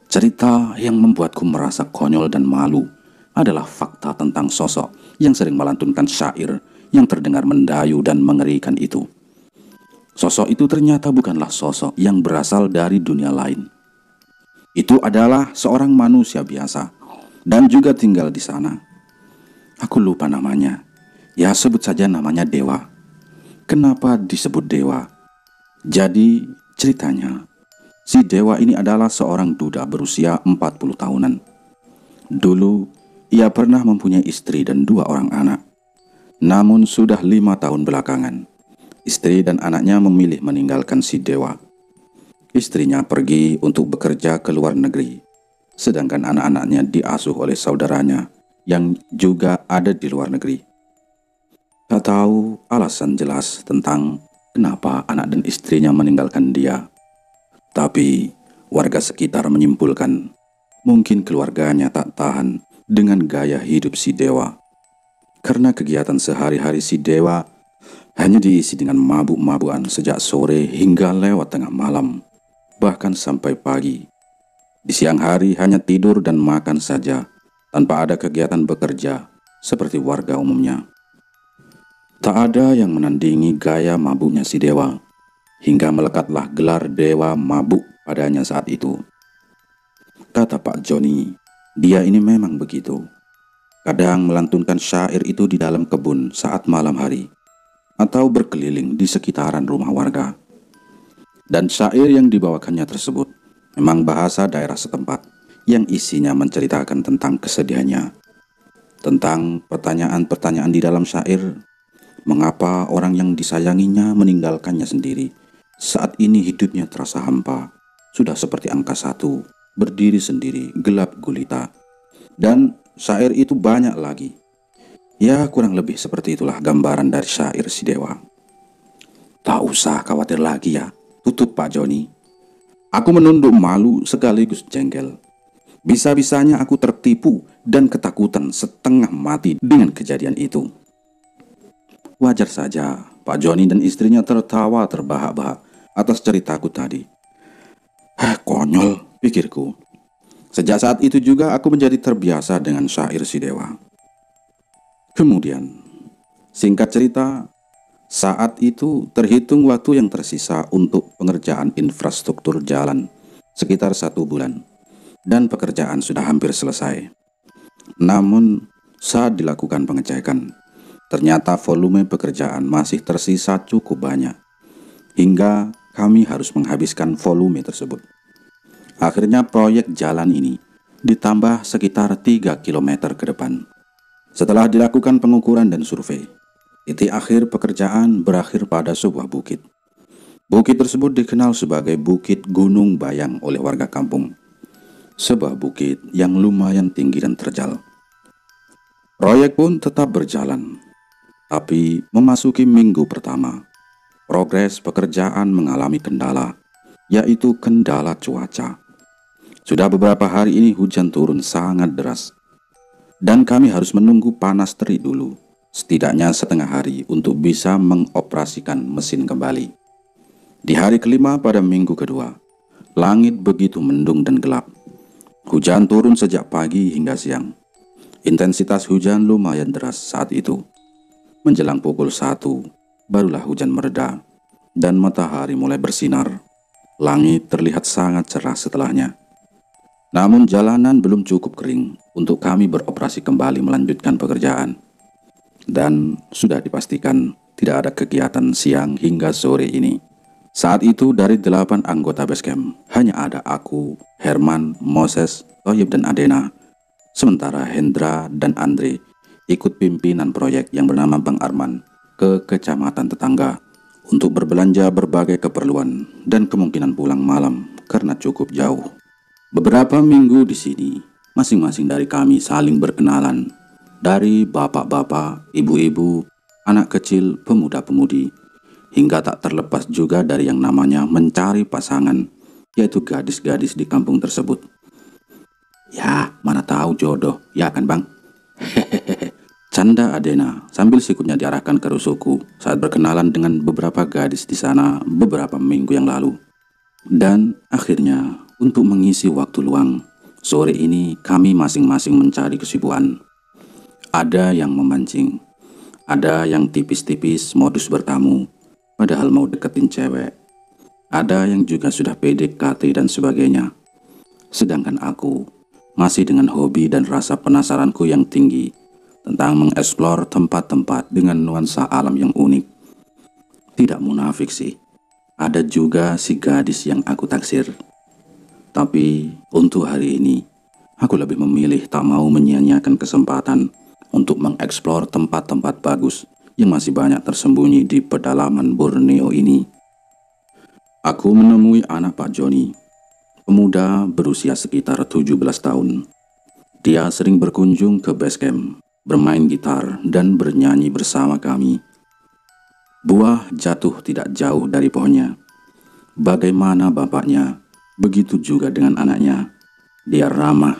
Cerita yang membuatku merasa konyol dan malu adalah fakta tentang sosok yang sering melantunkan syair yang terdengar mendayu dan mengerikan itu. Sosok itu ternyata bukanlah sosok yang berasal dari dunia lain. Itu adalah seorang manusia biasa dan juga tinggal di sana. Aku lupa namanya. Ya sebut saja namanya Dewa. Kenapa disebut Dewa? Jadi ceritanya, si Dewa ini adalah seorang duda berusia 40 tahunan. Dulu Ia pernah mempunyai istri dan 2 orang anak. Namun sudah 5 tahun belakangan, istri dan anaknya memilih meninggalkan si Dewa. Istrinya pergi untuk bekerja ke luar negeri, sedangkan anak-anaknya diasuh oleh saudaranya yang juga ada di luar negeri. Tak tahu alasan jelas tentang kenapa anak dan istrinya meninggalkan dia. Tapi warga sekitar menyimpulkan mungkin keluarganya tak tahan dengan gaya hidup si Dewa. Karena kegiatan sehari-hari si Dewa hanya diisi dengan mabuk-mabukan sejak sore hingga lewat tengah malam, bahkan sampai pagi. Di siang hari hanya tidur dan makan saja, tanpa ada kegiatan bekerja seperti warga umumnya. Tak ada yang menandingi gaya mabuknya si Dewa, hingga melekatlah gelar Dewa Mabuk padanya saat itu. Kata Pak Joni, dia ini memang begitu. Kadang melantunkan syair itu di dalam kebun saat malam hari, atau berkeliling di sekitaran rumah warga. Dan syair yang dibawakannya tersebut memang bahasa daerah setempat yang isinya menceritakan tentang kesedihannya. Tentang pertanyaan-pertanyaan di dalam syair, mengapa orang yang disayanginya meninggalkannya sendiri. Saat ini hidupnya terasa hampa, sudah seperti angka 1, berdiri sendiri, gelap gulita. Dan syair itu banyak lagi. Ya, kurang lebih seperti itulah gambaran dari syair si Dewa. Tak usah khawatir lagi ya, tutup Pak Joni. Aku menunduk malu sekaligus jengkel. Bisa-bisanya aku tertipu dan ketakutan setengah mati dengan kejadian itu. Wajar saja Pak Joni dan istrinya tertawa terbahak-bahak atas ceritaku tadi. Konyol, pikirku. Sejak saat itu juga aku menjadi terbiasa dengan syair si Dewa. Kemudian, singkat cerita, saat itu terhitung waktu yang tersisa untuk pengerjaan infrastruktur jalan sekitar 1 bulan, dan pekerjaan sudah hampir selesai. Namun, saat dilakukan pengecekan, ternyata volume pekerjaan masih tersisa cukup banyak, hingga kami harus menghabiskan volume tersebut. Akhirnya proyek jalan ini ditambah sekitar 3 km ke depan. Setelah dilakukan pengukuran dan survei, titik akhir pekerjaan berakhir pada sebuah bukit. Bukit tersebut dikenal sebagai Bukit Gunung Bayang oleh warga kampung. Sebuah bukit yang lumayan tinggi dan terjal. Proyek pun tetap berjalan. Tapi memasuki minggu pertama, progres pekerjaan mengalami kendala, yaitu kendala cuaca. Sudah beberapa hari ini hujan turun sangat deras, dan kami harus menunggu panas terik dulu, setidaknya setengah hari untuk bisa mengoperasikan mesin kembali. Di hari kelima pada minggu kedua, langit begitu mendung dan gelap. Hujan turun sejak pagi hingga siang. Intensitas hujan lumayan deras saat itu. Menjelang pukul 1, barulah hujan mereda dan matahari mulai bersinar. Langit terlihat sangat cerah setelahnya. Namun jalanan belum cukup kering untuk kami beroperasi kembali melanjutkan pekerjaan. Dan sudah dipastikan tidak ada kegiatan siang hingga sore ini. Saat itu dari 8 anggota basecamp, hanya ada aku, Herman, Moses, Toyib dan Adena. Sementara Hendra dan Andre ikut pimpinan proyek yang bernama Bang Arman ke kecamatan tetangga untuk berbelanja berbagai keperluan dan kemungkinan pulang malam karena cukup jauh. Beberapa minggu di sini, masing-masing dari kami saling berkenalan, dari bapak-bapak, ibu-ibu, anak kecil, pemuda-pemudi, hingga tak terlepas juga dari yang namanya mencari pasangan, yaitu gadis-gadis di kampung tersebut. Ya, mana tahu jodoh, ya kan Bang? Hehehe, canda Adena sambil sikutnya diarahkan ke rusukku saat berkenalan dengan beberapa gadis di sana beberapa minggu yang lalu. Dan akhirnya, untuk mengisi waktu luang, sore ini kami masing-masing mencari kesibukan. Ada yang memancing, ada yang tipis-tipis modus bertamu, padahal mau deketin cewek. Ada yang juga sudah PDKT dan sebagainya. Sedangkan aku masih dengan hobi dan rasa penasaranku yang tinggi tentang mengeksplor tempat-tempat dengan nuansa alam yang unik. Tidak munafik sih, ada juga si gadis yang aku taksir. Tapi untuk hari ini, Aku lebih memilih tak mau menyia-nyiakan kesempatan untuk mengeksplor tempat-tempat bagus yang masih banyak tersembunyi di pedalaman Borneo ini. Aku menemui anak Pak Joni, pemuda berusia sekitar 17 tahun. Dia sering berkunjung ke base camp, bermain gitar dan bernyanyi bersama kami. Buah jatuh tidak jauh dari pohonnya. Bagaimana bapaknya, begitu juga dengan anaknya. Dia ramah,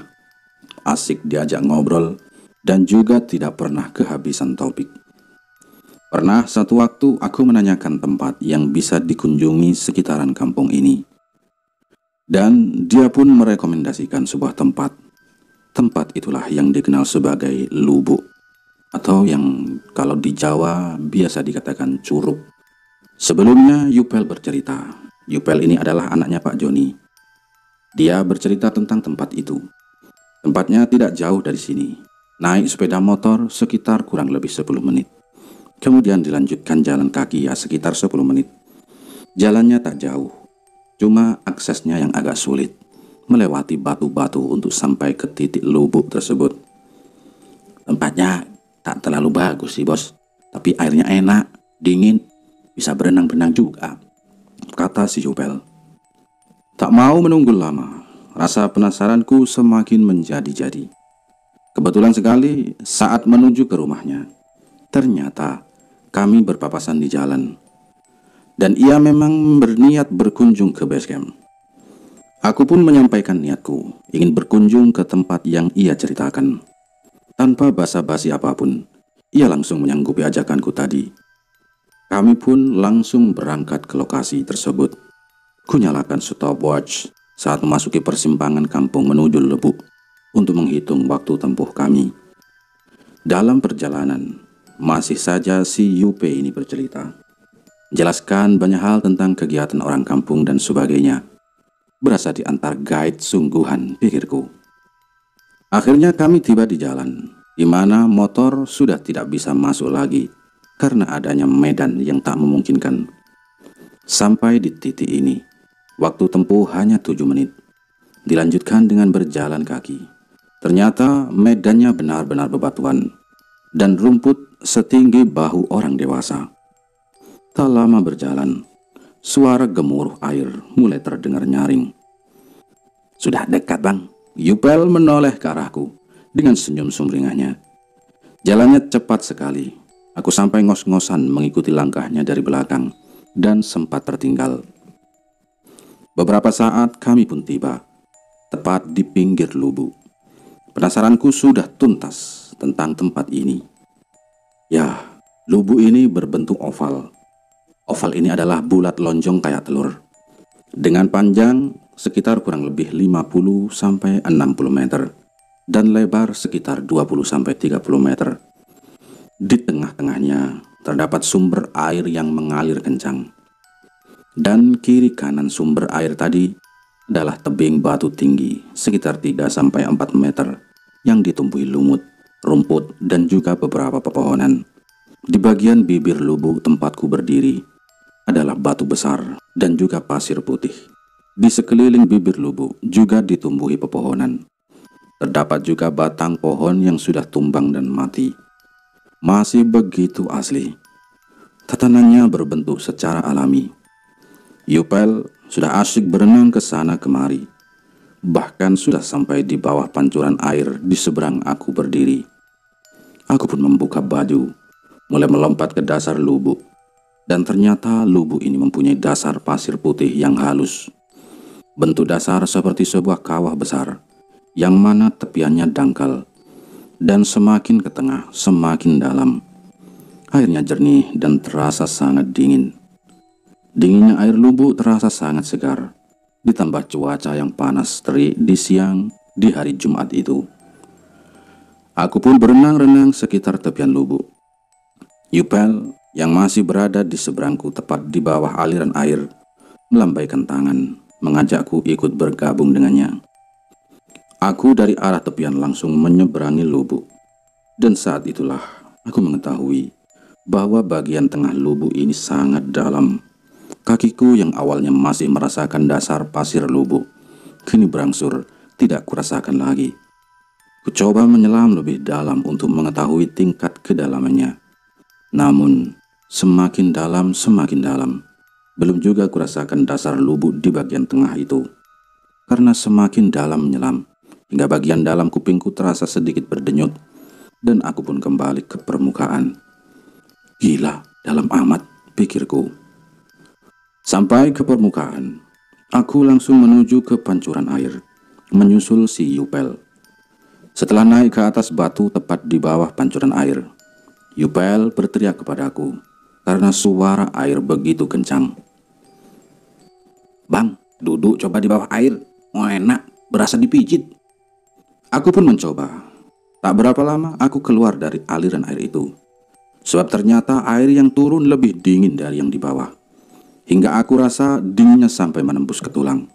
asik diajak ngobrol, dan juga tidak pernah kehabisan topik. Pernah satu waktu aku menanyakan tempat yang bisa dikunjungi sekitaran kampung ini. Dan dia pun merekomendasikan sebuah tempat. Tempat itulah yang dikenal sebagai Lubuk, atau yang kalau di Jawa biasa dikatakan Curug. Sebelumnya Yupel bercerita. Yupel ini adalah anaknya Pak Joni. Dia bercerita tentang tempat itu. Tempatnya tidak jauh dari sini. Naik sepeda motor sekitar kurang lebih 10 menit. Kemudian dilanjutkan jalan kaki ya sekitar 10 menit. Jalannya tak jauh, cuma aksesnya yang agak sulit, melewati batu-batu untuk sampai ke titik lubuk tersebut. Tempatnya tak terlalu bagus sih bos, tapi airnya enak, dingin, bisa berenang-berenang juga, kata si Yupel. Tak mau menunggu lama, rasa penasaranku semakin menjadi-jadi. Kebetulan sekali saat menuju ke rumahnya, ternyata kami berpapasan di jalan. Dan ia memang berniat berkunjung ke base camp. Aku pun menyampaikan niatku, ingin berkunjung ke tempat yang ia ceritakan. Tanpa basa-basi apapun, ia langsung menyanggupi ajakanku tadi. Kami pun langsung berangkat ke lokasi tersebut. Kunyalakan stopwatch saat memasuki persimpangan kampung menuju Lubuk untuk menghitung waktu tempuh kami. Dalam perjalanan, masih saja si Yupe ini bercerita. Jelaskan banyak hal tentang kegiatan orang kampung dan sebagainya. Berasa di antar guide sungguhan, pikirku. Akhirnya kami tiba di jalan, di mana motor sudah tidak bisa masuk lagi karena adanya medan yang tak memungkinkan. Sampai di titik ini, waktu tempuh hanya 7 menit. Dilanjutkan dengan berjalan kaki. Ternyata medannya benar-benar bebatuan dan rumput setinggi bahu orang dewasa. Tak lama berjalan, suara gemuruh air mulai terdengar nyaring. Sudah dekat bang, Yupel menoleh ke arahku dengan senyum sumringahnya. Jalannya cepat sekali. Aku sampai ngos-ngosan mengikuti langkahnya dari belakang dan sempat tertinggal. Beberapa saat kami pun tiba, tepat di pinggir lubuk. Penasaranku sudah tuntas tentang tempat ini. Ya, lubuk ini berbentuk oval. Oval ini adalah bulat lonjong kayak telur, dengan panjang sekitar kurang lebih 50-60 meter dan lebar sekitar 20-30 meter. Di tengah-tengahnya terdapat sumber air yang mengalir kencang. Dan kiri kanan sumber air tadi adalah tebing batu tinggi sekitar 3-4 meter yang ditumbuhi lumut, rumput, dan juga beberapa pepohonan. Di bagian bibir lubuk tempatku berdiri adalah batu besar dan juga pasir putih. Di sekeliling bibir lubuk juga ditumbuhi pepohonan. Terdapat juga batang pohon yang sudah tumbang dan mati. Masih begitu asli. Tatanannya berbentuk secara alami. Yupel sudah asyik berenang ke sana kemari. Bahkan sudah sampai di bawah pancuran air di seberang aku berdiri. Aku pun membuka baju, mulai melompat ke dasar lubuk. Dan ternyata lubuk ini mempunyai dasar pasir putih yang halus. Bentuk dasar seperti sebuah kawah besar, yang mana tepiannya dangkal. Dan semakin ke tengah, semakin dalam. Airnya jernih dan terasa sangat dingin. Dinginnya air lubuk terasa sangat segar, ditambah cuaca yang panas terik di siang di hari Jumat itu. Aku pun berenang-renang sekitar tepian lubuk. Yupel yang masih berada di seberangku tepat di bawah aliran air melambaikan tangan, mengajakku ikut bergabung dengannya. Aku dari arah tepian langsung menyeberangi lubuk. Dan saat itulah aku mengetahui bahwa bagian tengah lubuk ini sangat dalam. Kakiku yang awalnya masih merasakan dasar pasir lubuk, kini berangsur tidak kurasakan lagi. Kucoba menyelam lebih dalam untuk mengetahui tingkat kedalamannya. Namun, semakin dalam, belum juga kurasakan dasar lubuk di bagian tengah itu. Karena semakin dalam menyelam, hingga bagian dalam kupingku terasa sedikit berdenyut, dan aku pun kembali ke permukaan. Gila, dalam amat, pikirku. Sampai ke permukaan, aku langsung menuju ke pancuran air, menyusul si Yupel. Setelah naik ke atas batu tepat di bawah pancuran air, Yupel berteriak kepadaku karena suara air begitu kencang. "Bang, duduk coba di bawah air, mau enak, berasa dipijit." Aku pun mencoba. Tak berapa lama aku keluar dari aliran air itu, sebab ternyata air yang turun lebih dingin dari yang di bawah, hingga aku rasa dinginnya sampai menembus ke tulang.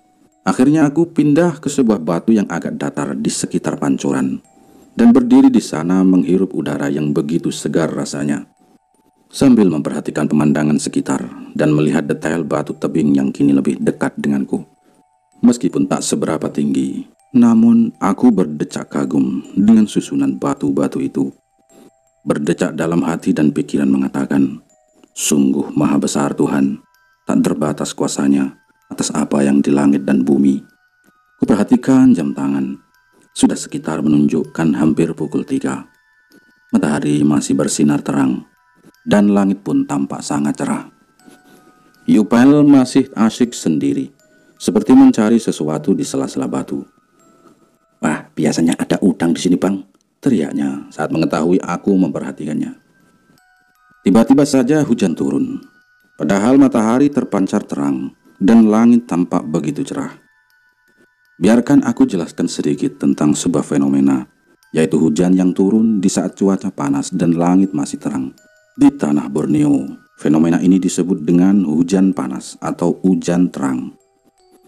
Akhirnya aku pindah ke sebuah batu yang agak datar di sekitar pancuran, dan berdiri di sana menghirup udara yang begitu segar rasanya, sambil memperhatikan pemandangan sekitar dan melihat detail batu tebing yang kini lebih dekat denganku. Meskipun tak seberapa tinggi, namun aku berdecak kagum dengan susunan batu-batu itu. Berdecak dalam hati dan pikiran mengatakan, sungguh maha besar Tuhan, tak terbatas kuasanya atas apa yang di langit dan bumi. Kuperhatikan jam tangan, sudah sekitar menunjukkan hampir pukul 3. Matahari masih bersinar terang, dan langit pun tampak sangat cerah. Yupel masih asyik sendiri, seperti mencari sesuatu di sela-sela batu. "Wah, biasanya ada udang di sini, Bang," teriaknya saat mengetahui aku memperhatikannya. Tiba-tiba saja hujan turun, padahal matahari terpancar terang dan langit tampak begitu cerah. Biarkan aku jelaskan sedikit tentang sebuah fenomena, yaitu hujan yang turun di saat cuaca panas dan langit masih terang. Di tanah Borneo, fenomena ini disebut dengan hujan panas atau hujan terang.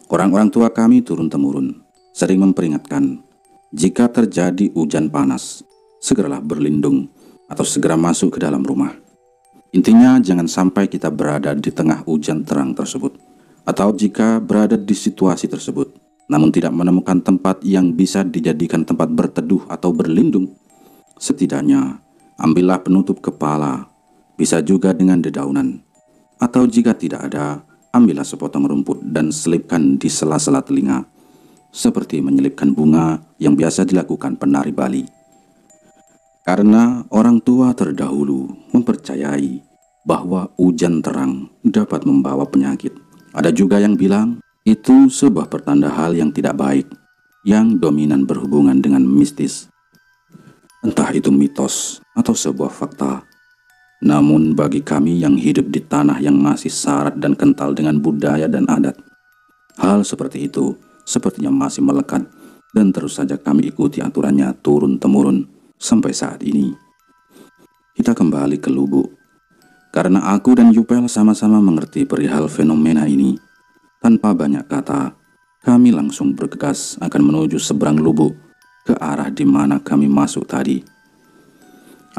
Orang-orang tua kami turun-temurun sering memperingatkan, jika terjadi hujan panas, segeralah berlindung atau segera masuk ke dalam rumah. Intinya jangan sampai kita berada di tengah hujan terang tersebut, atau jika berada di situasi tersebut, namun tidak menemukan tempat yang bisa dijadikan tempat berteduh atau berlindung, setidaknya ambillah penutup kepala, bisa juga dengan dedaunan, atau jika tidak ada, ambillah sepotong rumput dan selipkan di sela-sela telinga, seperti menyelipkan bunga yang biasa dilakukan penari Bali. Karena orang tua terdahulu mempercayai bahwa hujan terang dapat membawa penyakit. Ada juga yang bilang itu sebuah pertanda hal yang tidak baik, yang dominan berhubungan dengan mistis. Entah itu mitos atau sebuah fakta. Namun bagi kami yang hidup di tanah yang masih syarat dan kental dengan budaya dan adat, hal seperti itu sepertinya masih melekat, dan terus saja kami ikuti aturannya turun-temurun sampai saat ini. Kita kembali ke lubuk. Karena aku dan Yupel sama-sama mengerti perihal fenomena ini, tanpa banyak kata, kami langsung bergegas akan menuju seberang lubuk ke arah di mana kami masuk tadi.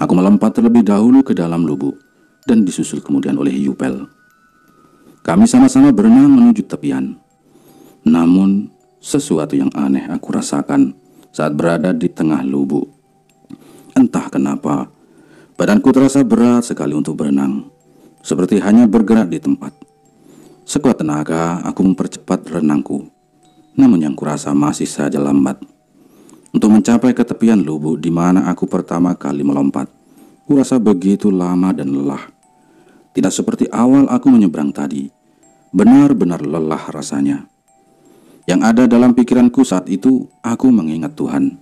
Aku melompat terlebih dahulu ke dalam lubuk dan disusul kemudian oleh Yupel. Kami sama-sama berenang menuju tepian. Namun, sesuatu yang aneh aku rasakan saat berada di tengah lubuk. Entah kenapa, badanku terasa berat sekali untuk berenang, seperti hanya bergerak di tempat. Sekuat tenaga, aku mempercepat renangku, namun yang kurasa masih saja lambat. Untuk mencapai ke tepian lubuk di mana aku pertama kali melompat, kurasa begitu lama dan lelah. Tidak seperti awal aku menyeberang tadi, benar-benar lelah rasanya. Yang ada dalam pikiranku saat itu, aku mengingat Tuhan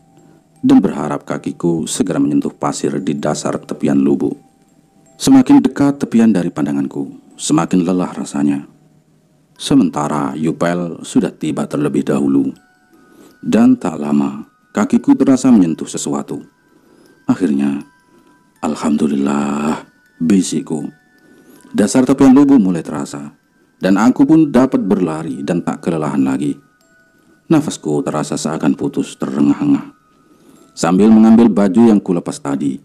dan berharap kakiku segera menyentuh pasir di dasar tepian lubuk. Semakin dekat tepian dari pandanganku, semakin lelah rasanya. Sementara Yupel sudah tiba terlebih dahulu, dan tak lama kakiku terasa menyentuh sesuatu. Akhirnya, alhamdulillah, bisikku. Dasar tepian lubuk mulai terasa, dan aku pun dapat berlari dan tak kelelahan lagi. Nafasku terasa seakan putus terengah-engah. Sambil mengambil baju yang kulepas tadi,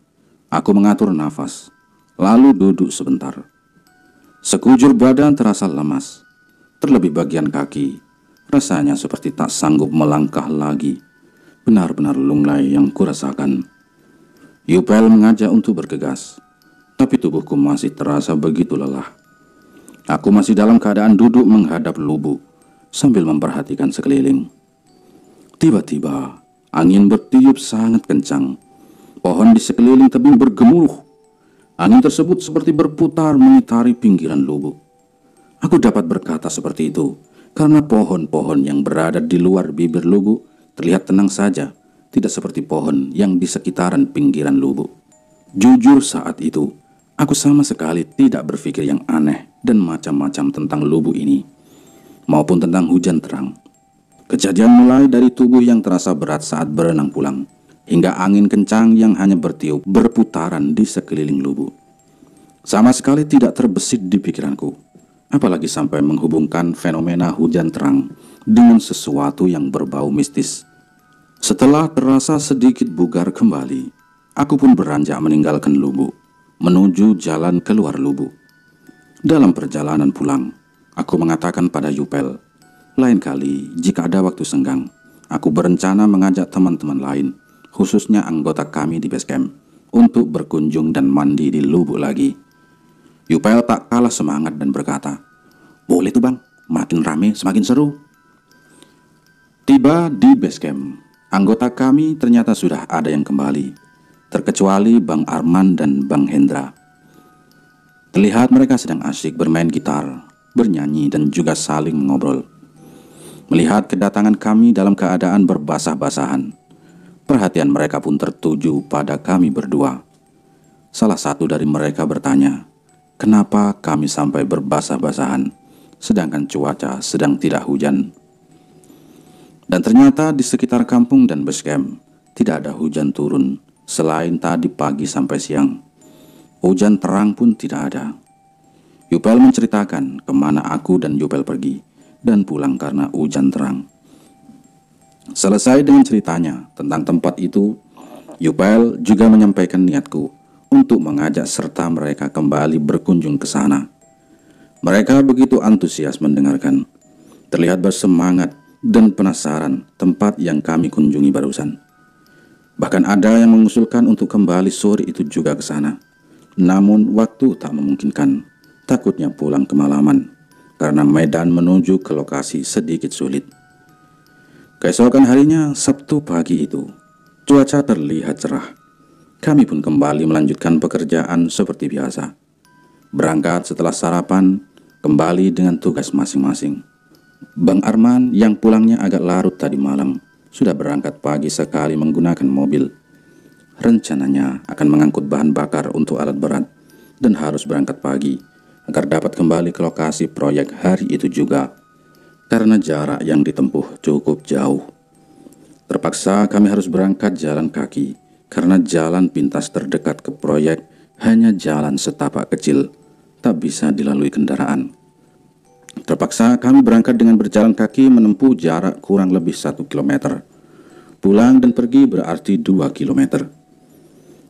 aku mengatur nafas, lalu duduk sebentar. Sekujur badan terasa lemas, terlebih bagian kaki, Rasanya seperti tak sanggup melangkah lagi. Benar-benar lunglai yang kurasakan. Yupel mengajak untuk bergegas, tapi tubuhku masih terasa begitu lelah. Aku masih dalam keadaan duduk menghadap lubuk sambil memperhatikan sekeliling. Tiba-tiba angin bertiup sangat kencang. Pohon di sekeliling tebing bergemuruh. Angin tersebut seperti berputar mengitari pinggiran lubuk. Aku dapat berkata seperti itu karena pohon-pohon yang berada di luar bibir lubuk terlihat tenang saja, tidak seperti pohon yang di sekitaran pinggiran lubuk. Jujur saat itu, aku sama sekali tidak berpikir yang aneh dan macam-macam tentang lubuk ini, maupun tentang hujan terang. Kejadian mulai dari tubuh yang terasa berat saat berenang pulang, hingga angin kencang yang hanya bertiup berputaran di sekeliling lubuk. Sama sekali tidak terbesit di pikiranku, apalagi sampai menghubungkan fenomena hujan terang dengan sesuatu yang berbau mistis. Setelah terasa sedikit bugar kembali, aku pun beranjak meninggalkan lubuk, menuju jalan keluar lubuk. Dalam perjalanan pulang, aku mengatakan pada Yupel, lain kali jika ada waktu senggang, aku berencana mengajak teman-teman lain, khususnya anggota kami di base camp, untuk berkunjung dan mandi di lubuk lagi. Yupel tak kalah semangat dan berkata, "Boleh tuh bang, makin rame semakin seru." Tiba di base camp, anggota kami ternyata sudah ada yang kembali, terkecuali Bang Arman dan Bang Hendra. Terlihat mereka sedang asyik bermain gitar, bernyanyi dan juga saling mengobrol. Melihat kedatangan kami dalam keadaan berbasah-basahan, perhatian mereka pun tertuju pada kami berdua. Salah satu dari mereka bertanya, kenapa kami sampai berbasah-basahan, sedangkan cuaca sedang tidak hujan. Dan ternyata di sekitar kampung dan base camp tidak ada hujan turun, selain tadi pagi sampai siang. Hujan terang pun tidak ada. Yupel menceritakan kemana aku dan Yupel pergi dan pulang karena hujan terang. Selesai dengan ceritanya tentang tempat itu, Yupel juga menyampaikan niatku untuk mengajak serta mereka kembali berkunjung ke sana. Mereka begitu antusias mendengarkan, terlihat bersemangat dan penasaran tempat yang kami kunjungi barusan. Bahkan ada yang mengusulkan untuk kembali sore itu juga ke sana. Namun waktu tak memungkinkan, takutnya pulang kemalaman karena medan menuju ke lokasi sedikit sulit. Keesokan harinya, Sabtu pagi itu, cuaca terlihat cerah. Kami pun kembali melanjutkan pekerjaan seperti biasa. Berangkat setelah sarapan, kembali dengan tugas masing-masing. Bang Arman yang pulangnya agak larut tadi malam, sudah berangkat pagi sekali menggunakan mobil. Rencananya akan mengangkut bahan bakar untuk alat berat dan harus berangkat pagi agar dapat kembali ke lokasi proyek hari itu juga, karena jarak yang ditempuh cukup jauh. Terpaksa kami harus berangkat jalan kaki karena jalan pintas terdekat ke proyek hanya jalan setapak kecil, tak bisa dilalui kendaraan. Terpaksa kami berangkat dengan berjalan kaki menempuh jarak kurang lebih 1 km. Pulang dan pergi berarti 2 km.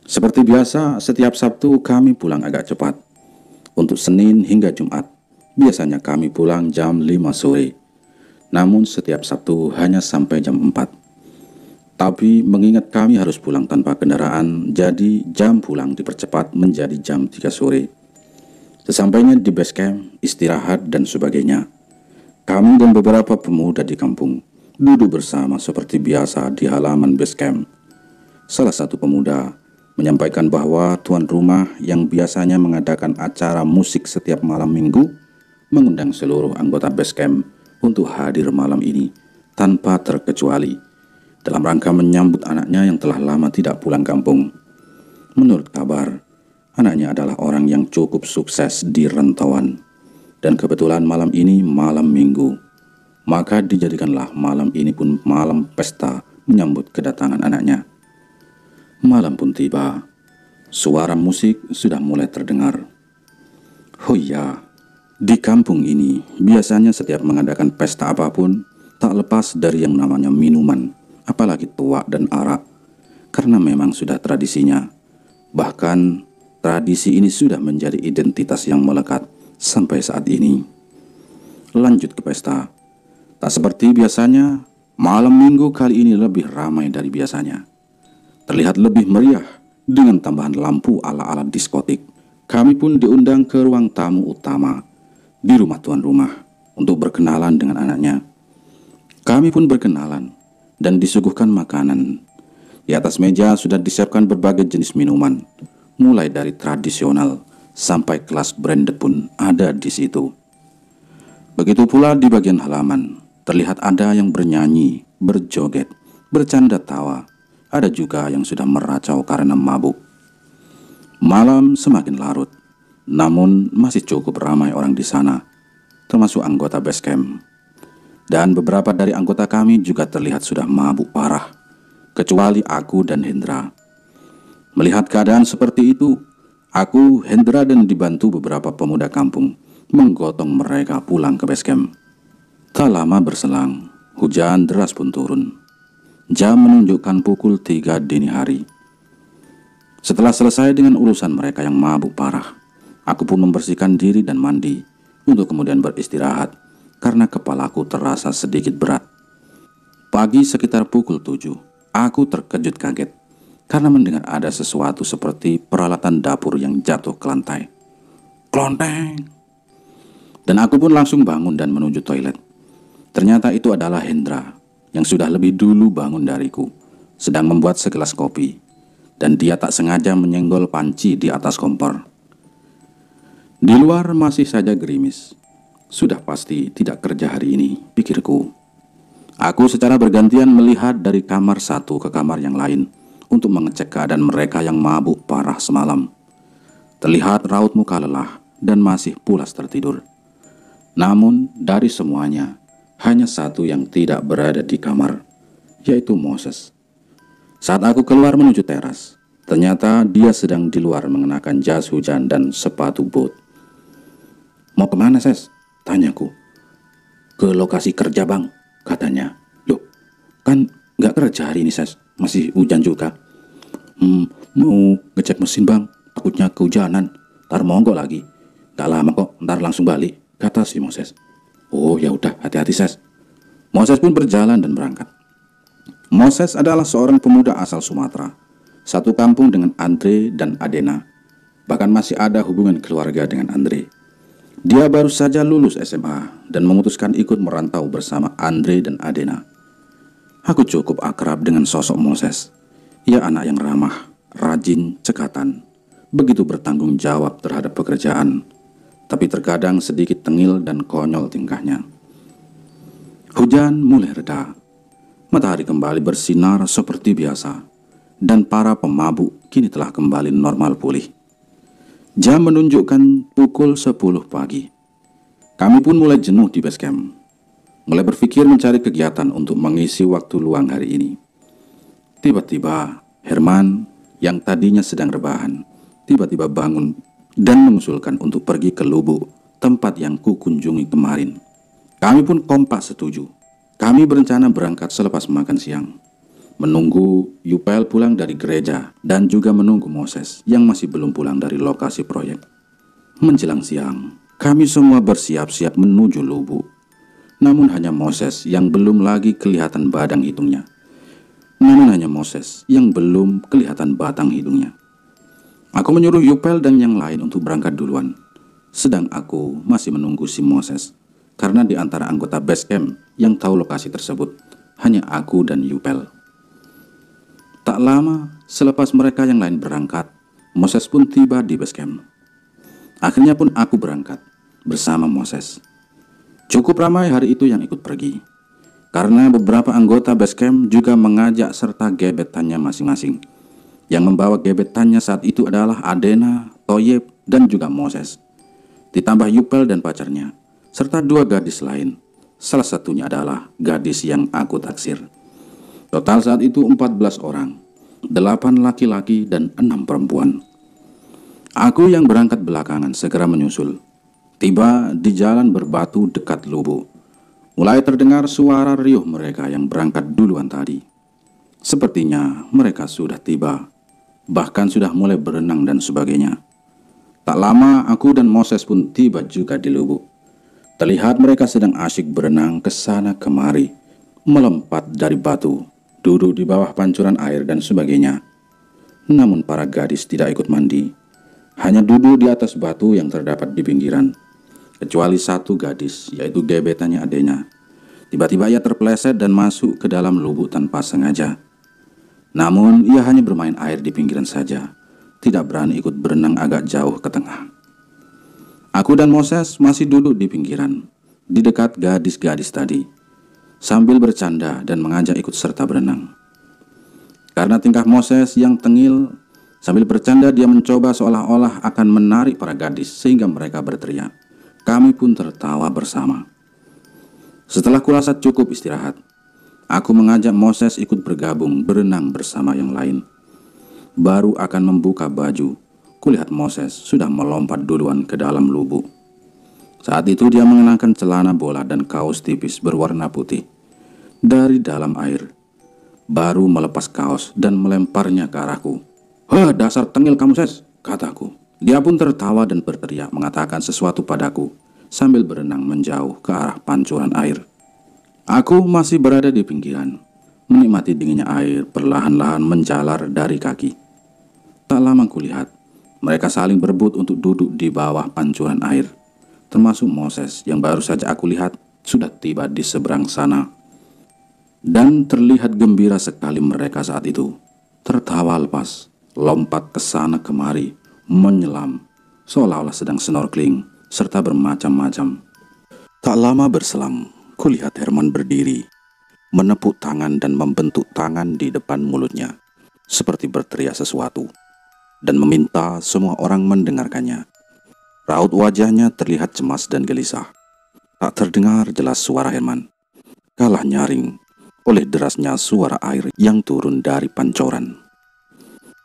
Seperti biasa, setiap Sabtu kami pulang agak cepat. Untuk Senin hingga Jumat, biasanya kami pulang jam 5 sore. Namun setiap Sabtu hanya sampai jam 4. Tapi mengingat kami harus pulang tanpa kendaraan, jadi jam pulang dipercepat menjadi jam 3 sore. Sesampainya di base camp, istirahat dan sebagainya, kami dan beberapa pemuda di kampung duduk bersama seperti biasa di halaman base camp. Salah satu pemuda menyampaikan bahwa tuan rumah yang biasanya mengadakan acara musik setiap malam minggu mengundang seluruh anggota base camp untuk hadir malam ini tanpa terkecuali, dalam rangka menyambut anaknya yang telah lama tidak pulang kampung. Menurut kabar, anaknya adalah orang yang cukup sukses di rantauan, dan kebetulan malam ini malam minggu, maka dijadikanlah malam ini pun malam pesta menyambut kedatangan anaknya. Malam pun tiba, suara musik sudah mulai terdengar. Oh iya, di kampung ini biasanya setiap mengadakan pesta apapun tak lepas dari yang namanya minuman, apalagi tuak dan arak, karena memang sudah tradisinya. Bahkan tradisi ini sudah menjadi identitas yang melekat sampai saat ini. Lanjut ke pesta. Tak seperti biasanya, malam minggu kali ini lebih ramai dari biasanya. Terlihat lebih meriah dengan tambahan lampu ala-ala diskotik. Kami pun diundang ke ruang tamu utama di rumah tuan rumah untuk berkenalan dengan anaknya. Kami pun berkenalan dan disuguhkan makanan. Di atas meja sudah disiapkan berbagai jenis minuman, mulai dari tradisional sampai kelas branded pun ada di situ. Begitu pula di bagian halaman, terlihat ada yang bernyanyi, berjoget, bercanda tawa. Ada juga yang sudah meracau karena mabuk. Malam semakin larut, namun masih cukup ramai orang di sana, termasuk anggota base camp. Dan beberapa dari anggota kami juga terlihat sudah mabuk parah, kecuali aku dan Hendra. Melihat keadaan seperti itu, aku, Hendra, dan dibantu beberapa pemuda kampung menggotong mereka pulang ke base camp. Tak lama berselang, hujan deras pun turun. Jam menunjukkan pukul 3 dini hari. Setelah selesai dengan urusan mereka yang mabuk parah, aku pun membersihkan diri dan mandi untuk kemudian beristirahat karena kepalaku terasa sedikit berat. Pagi sekitar pukul 7, aku terkejut kaget karena mendengar ada sesuatu seperti peralatan dapur yang jatuh ke lantai. Klonteng! Dan aku pun langsung bangun dan menuju toilet. Ternyata itu adalah Hendra yang sudah lebih dulu bangun dariku, sedang membuat segelas kopi, dan dia tak sengaja menyenggol panci di atas kompor. Di luar masih saja gerimis. Sudah pasti tidak kerja hari ini, pikirku. Aku secara bergantian melihat dari kamar satu ke kamar yang lain untuk mengecek keadaan mereka yang mabuk parah semalam. Terlihat raut muka lelah dan masih pulas tertidur. Namun dari semuanya, hanya satu yang tidak berada di kamar, yaitu Moses. Saat aku keluar menuju teras, ternyata dia sedang di luar mengenakan jas hujan dan sepatu boot. Mau kemana, Ses? Tanyaku. Ke lokasi kerja, Bang, katanya. Loh, kan nggak kerja hari ini, Ses. Masih hujan juga. Mau ngecek mesin, Bang. Takutnya kehujanan. Ntar monggo lagi. Gak lama kok, ntar langsung balik, kata si Moses. Oh ya udah, hati-hati, Ses. Moses pun berjalan dan berangkat. Moses adalah seorang pemuda asal Sumatera, satu kampung dengan Andre dan Adena. Bahkan masih ada hubungan keluarga dengan Andre. Dia baru saja lulus SMA dan memutuskan ikut merantau bersama Andre dan Adena. Aku cukup akrab dengan sosok Moses. Ia anak yang ramah, rajin, cekatan, begitu bertanggung jawab terhadap pekerjaan, tapi terkadang sedikit tengil dan konyol tingkahnya. Hujan mulai reda. Matahari kembali bersinar seperti biasa, dan para pemabuk kini telah kembali normal pulih. Jam menunjukkan pukul 10 pagi. Kami pun mulai jenuh di base camp. Mulai berpikir mencari kegiatan untuk mengisi waktu luang hari ini. Tiba-tiba Herman yang tadinya sedang rebahan tiba-tiba bangun dan mengusulkan untuk pergi ke Lubuk, tempat yang kukunjungi kemarin. Kami pun kompak setuju. Kami berencana berangkat selepas makan siang, menunggu Yupel pulang dari gereja, dan juga menunggu Moses yang masih belum pulang dari lokasi proyek. Menjelang siang, kami semua bersiap-siap menuju Lubuk. Namun hanya Moses yang belum lagi kelihatan batang hidungnya. Aku menyuruh Yupel dan yang lain untuk berangkat duluan, sedang aku masih menunggu si Moses. Karena di antara anggota base camp yang tahu lokasi tersebut, hanya aku dan Yupel. Tak lama selepas mereka yang lain berangkat, Moses pun tiba di base camp. Akhirnya pun aku berangkat bersama Moses. Cukup ramai hari itu yang ikut pergi, karena beberapa anggota base camp juga mengajak serta gebetannya masing-masing. Yang membawa gebetannya saat itu adalah Adena, Toyeb, dan juga Moses. Ditambah Yupel dan pacarnya, serta 2 gadis lain. Salah satunya adalah gadis yang aku taksir. Total saat itu 14 orang, 8 laki-laki dan 6 perempuan. Aku yang berangkat belakangan segera menyusul. Tiba di jalan berbatu dekat Lubuk, mulai terdengar suara riuh mereka yang berangkat duluan tadi. Sepertinya mereka sudah tiba, bahkan sudah mulai berenang dan sebagainya. Tak lama aku dan Moses pun tiba juga di Lubuk. Terlihat mereka sedang asyik berenang ke sana kemari, melompat dari batu, duduk di bawah pancuran air dan sebagainya. Namun para gadis tidak ikut mandi, hanya duduk di atas batu yang terdapat di pinggiran. Kecuali satu gadis, yaitu gebetannya adenya. Tiba-tiba ia terpeleset dan masuk ke dalam lubuk tanpa sengaja. Namun ia hanya bermain air di pinggiran saja, tidak berani ikut berenang agak jauh ke tengah. Aku dan Moses masih duduk di pinggiran, di dekat gadis-gadis tadi, sambil bercanda dan mengajak ikut serta berenang. Karena tingkah Moses yang tengil, sambil bercanda dia mencoba seolah-olah akan menarik para gadis sehingga mereka berteriak. Kami pun tertawa bersama. Setelah kurasa cukup istirahat, aku mengajak Moses ikut bergabung berenang bersama yang lain. Baru akan membuka baju, kulihat Moses sudah melompat duluan ke dalam lubuk. Saat itu dia mengenakan celana bola dan kaos tipis berwarna putih. Dari dalam air, baru melepas kaos dan melemparnya ke arahku. "Hah, dasar tengil kamu, Ses," kataku. Dia pun tertawa dan berteriak mengatakan sesuatu padaku sambil berenang menjauh ke arah pancuran air. Aku masih berada di pinggiran, menikmati dinginnya air perlahan-lahan menjalar dari kaki. Tak lama kulihat, mereka saling berebut untuk duduk di bawah pancuran air, termasuk Moses yang baru saja aku lihat sudah tiba di seberang sana. Dan terlihat gembira sekali mereka saat itu, tertawa lepas, lompat ke sana kemari, menyelam, seolah-olah sedang snorkeling, serta bermacam-macam. Tak lama berselang, kulihat Herman berdiri, menepuk tangan dan membentuk tangan di depan mulutnya, seperti berteriak sesuatu, dan meminta semua orang mendengarkannya. Raut wajahnya terlihat cemas dan gelisah. Tak terdengar jelas suara Herman, kalah nyaring oleh derasnya suara air yang turun dari pancoran.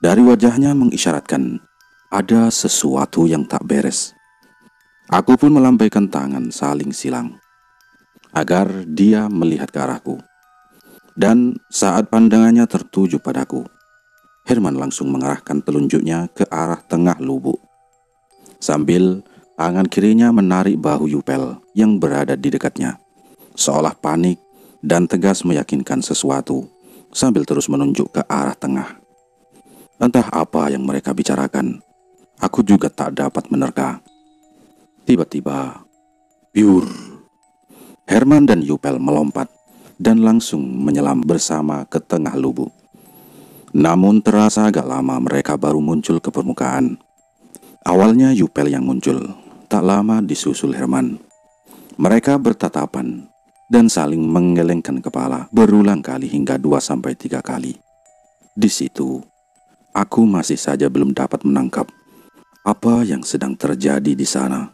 Dari wajahnya mengisyaratkan ada sesuatu yang tak beres. Aku pun melambaikan tangan saling silang, agar dia melihat ke arahku. Dan saat pandangannya tertuju padaku, Herman langsung mengarahkan telunjuknya ke arah tengah lubuk, sambil tangan kirinya menarik bahu Yupel yang berada di dekatnya, seolah panik dan tegas meyakinkan sesuatu, sambil terus menunjuk ke arah tengah. Entah apa yang mereka bicarakan, aku juga tak dapat menerka. Tiba-tiba, biur, Herman dan Yupel melompat dan langsung menyelam bersama ke tengah lubuk. Namun terasa agak lama mereka baru muncul ke permukaan. Awalnya Yupel yang muncul, tak lama disusul Herman. Mereka bertatapan dan saling menggelengkan kepala berulang kali hingga 2-3 kali. Di situ, aku masih saja belum dapat menangkap apa yang sedang terjadi di sana.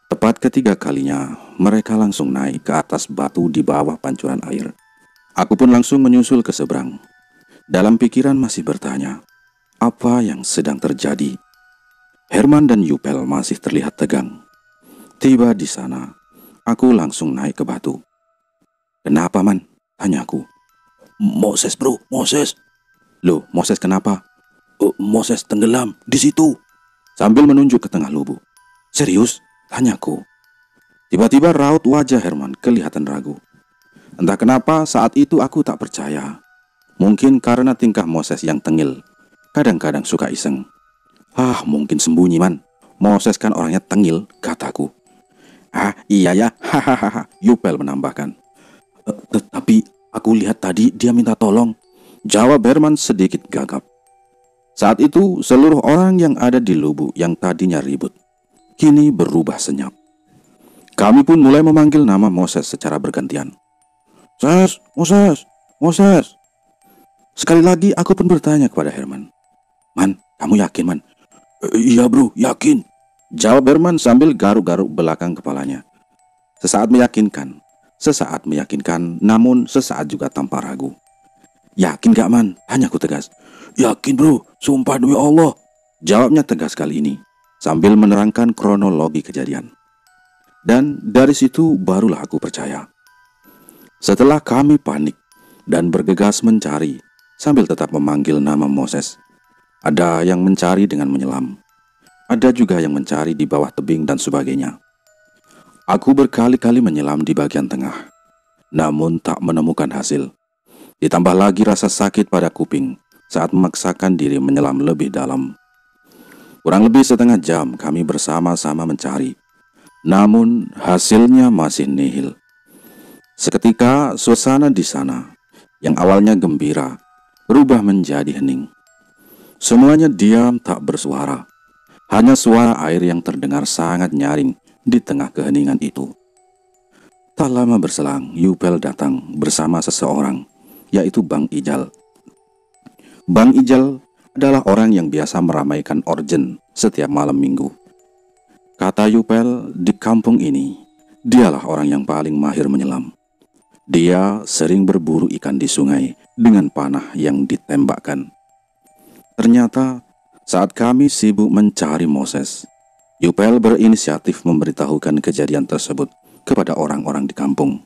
Tepat ketiga kalinya, mereka langsung naik ke atas batu di bawah pancuran air. Aku pun langsung menyusul ke seberang. Dalam pikiran masih bertanya, apa yang sedang terjadi? Herman dan Yupel masih terlihat tegang. Tiba di sana, aku langsung naik ke batu. "Kenapa, Man?" tanyaku. "Moses, bro, Moses." "Loh, Moses kenapa?" "Oh, Moses tenggelam di situ," sambil menunjuk ke tengah lubuk. "Serius?" tanyaku. Tiba-tiba raut wajah Herman kelihatan ragu. Entah kenapa saat itu aku tak percaya. Mungkin karena tingkah Moses yang tengil, kadang-kadang suka iseng. "Ah, mungkin sembunyi, Man. Moses kan orangnya tengil," kataku. "Ah, iya ya, hahaha," Yupel menambahkan. Tapi aku lihat tadi dia minta tolong," jawab Herman sedikit gagap. Saat itu seluruh orang yang ada di lubuk yang tadinya ribut, kini berubah senyap. Kami pun mulai memanggil nama Moses secara bergantian. "Moses, Moses, Moses." Sekali lagi aku pun bertanya kepada Herman. "Man, kamu yakin, Man?" "Iya bro, yakin," jawab Herman sambil garuk-garuk belakang kepalanya. Sesaat meyakinkan, namun sesaat juga tanpa ragu. "Yakin gak, Man?" tanyaku tegas. "Yakin bro, sumpah demi Allah," jawabnya tegas kali ini, sambil menerangkan kronologi kejadian. Dan dari situ barulah aku percaya. Setelah kami panik dan bergegas mencari sambil tetap memanggil nama Moses, ada yang mencari dengan menyelam, ada juga yang mencari di bawah tebing dan sebagainya. Aku berkali-kali menyelam di bagian tengah, namun tak menemukan hasil. Ditambah lagi rasa sakit pada kuping saat memaksakan diri menyelam lebih dalam. Kurang lebih setengah jam kami bersama-sama mencari, namun hasilnya masih nihil. Seketika suasana di sana yang awalnya gembira berubah menjadi hening. Semuanya diam tak bersuara. Hanya suara air yang terdengar sangat nyaring di tengah keheningan itu. Tak lama berselang, Yupel datang bersama seseorang, yaitu Bang Ijal. Bang Ijal adalah orang yang biasa meramaikan orjen setiap malam minggu. Kata Yupel, di kampung ini, dialah orang yang paling mahir menyelam. Dia sering berburu ikan di sungai dengan panah yang ditembakkan. Ternyata, saat kami sibuk mencari Moses, Yupel berinisiatif memberitahukan kejadian tersebut kepada orang-orang di kampung.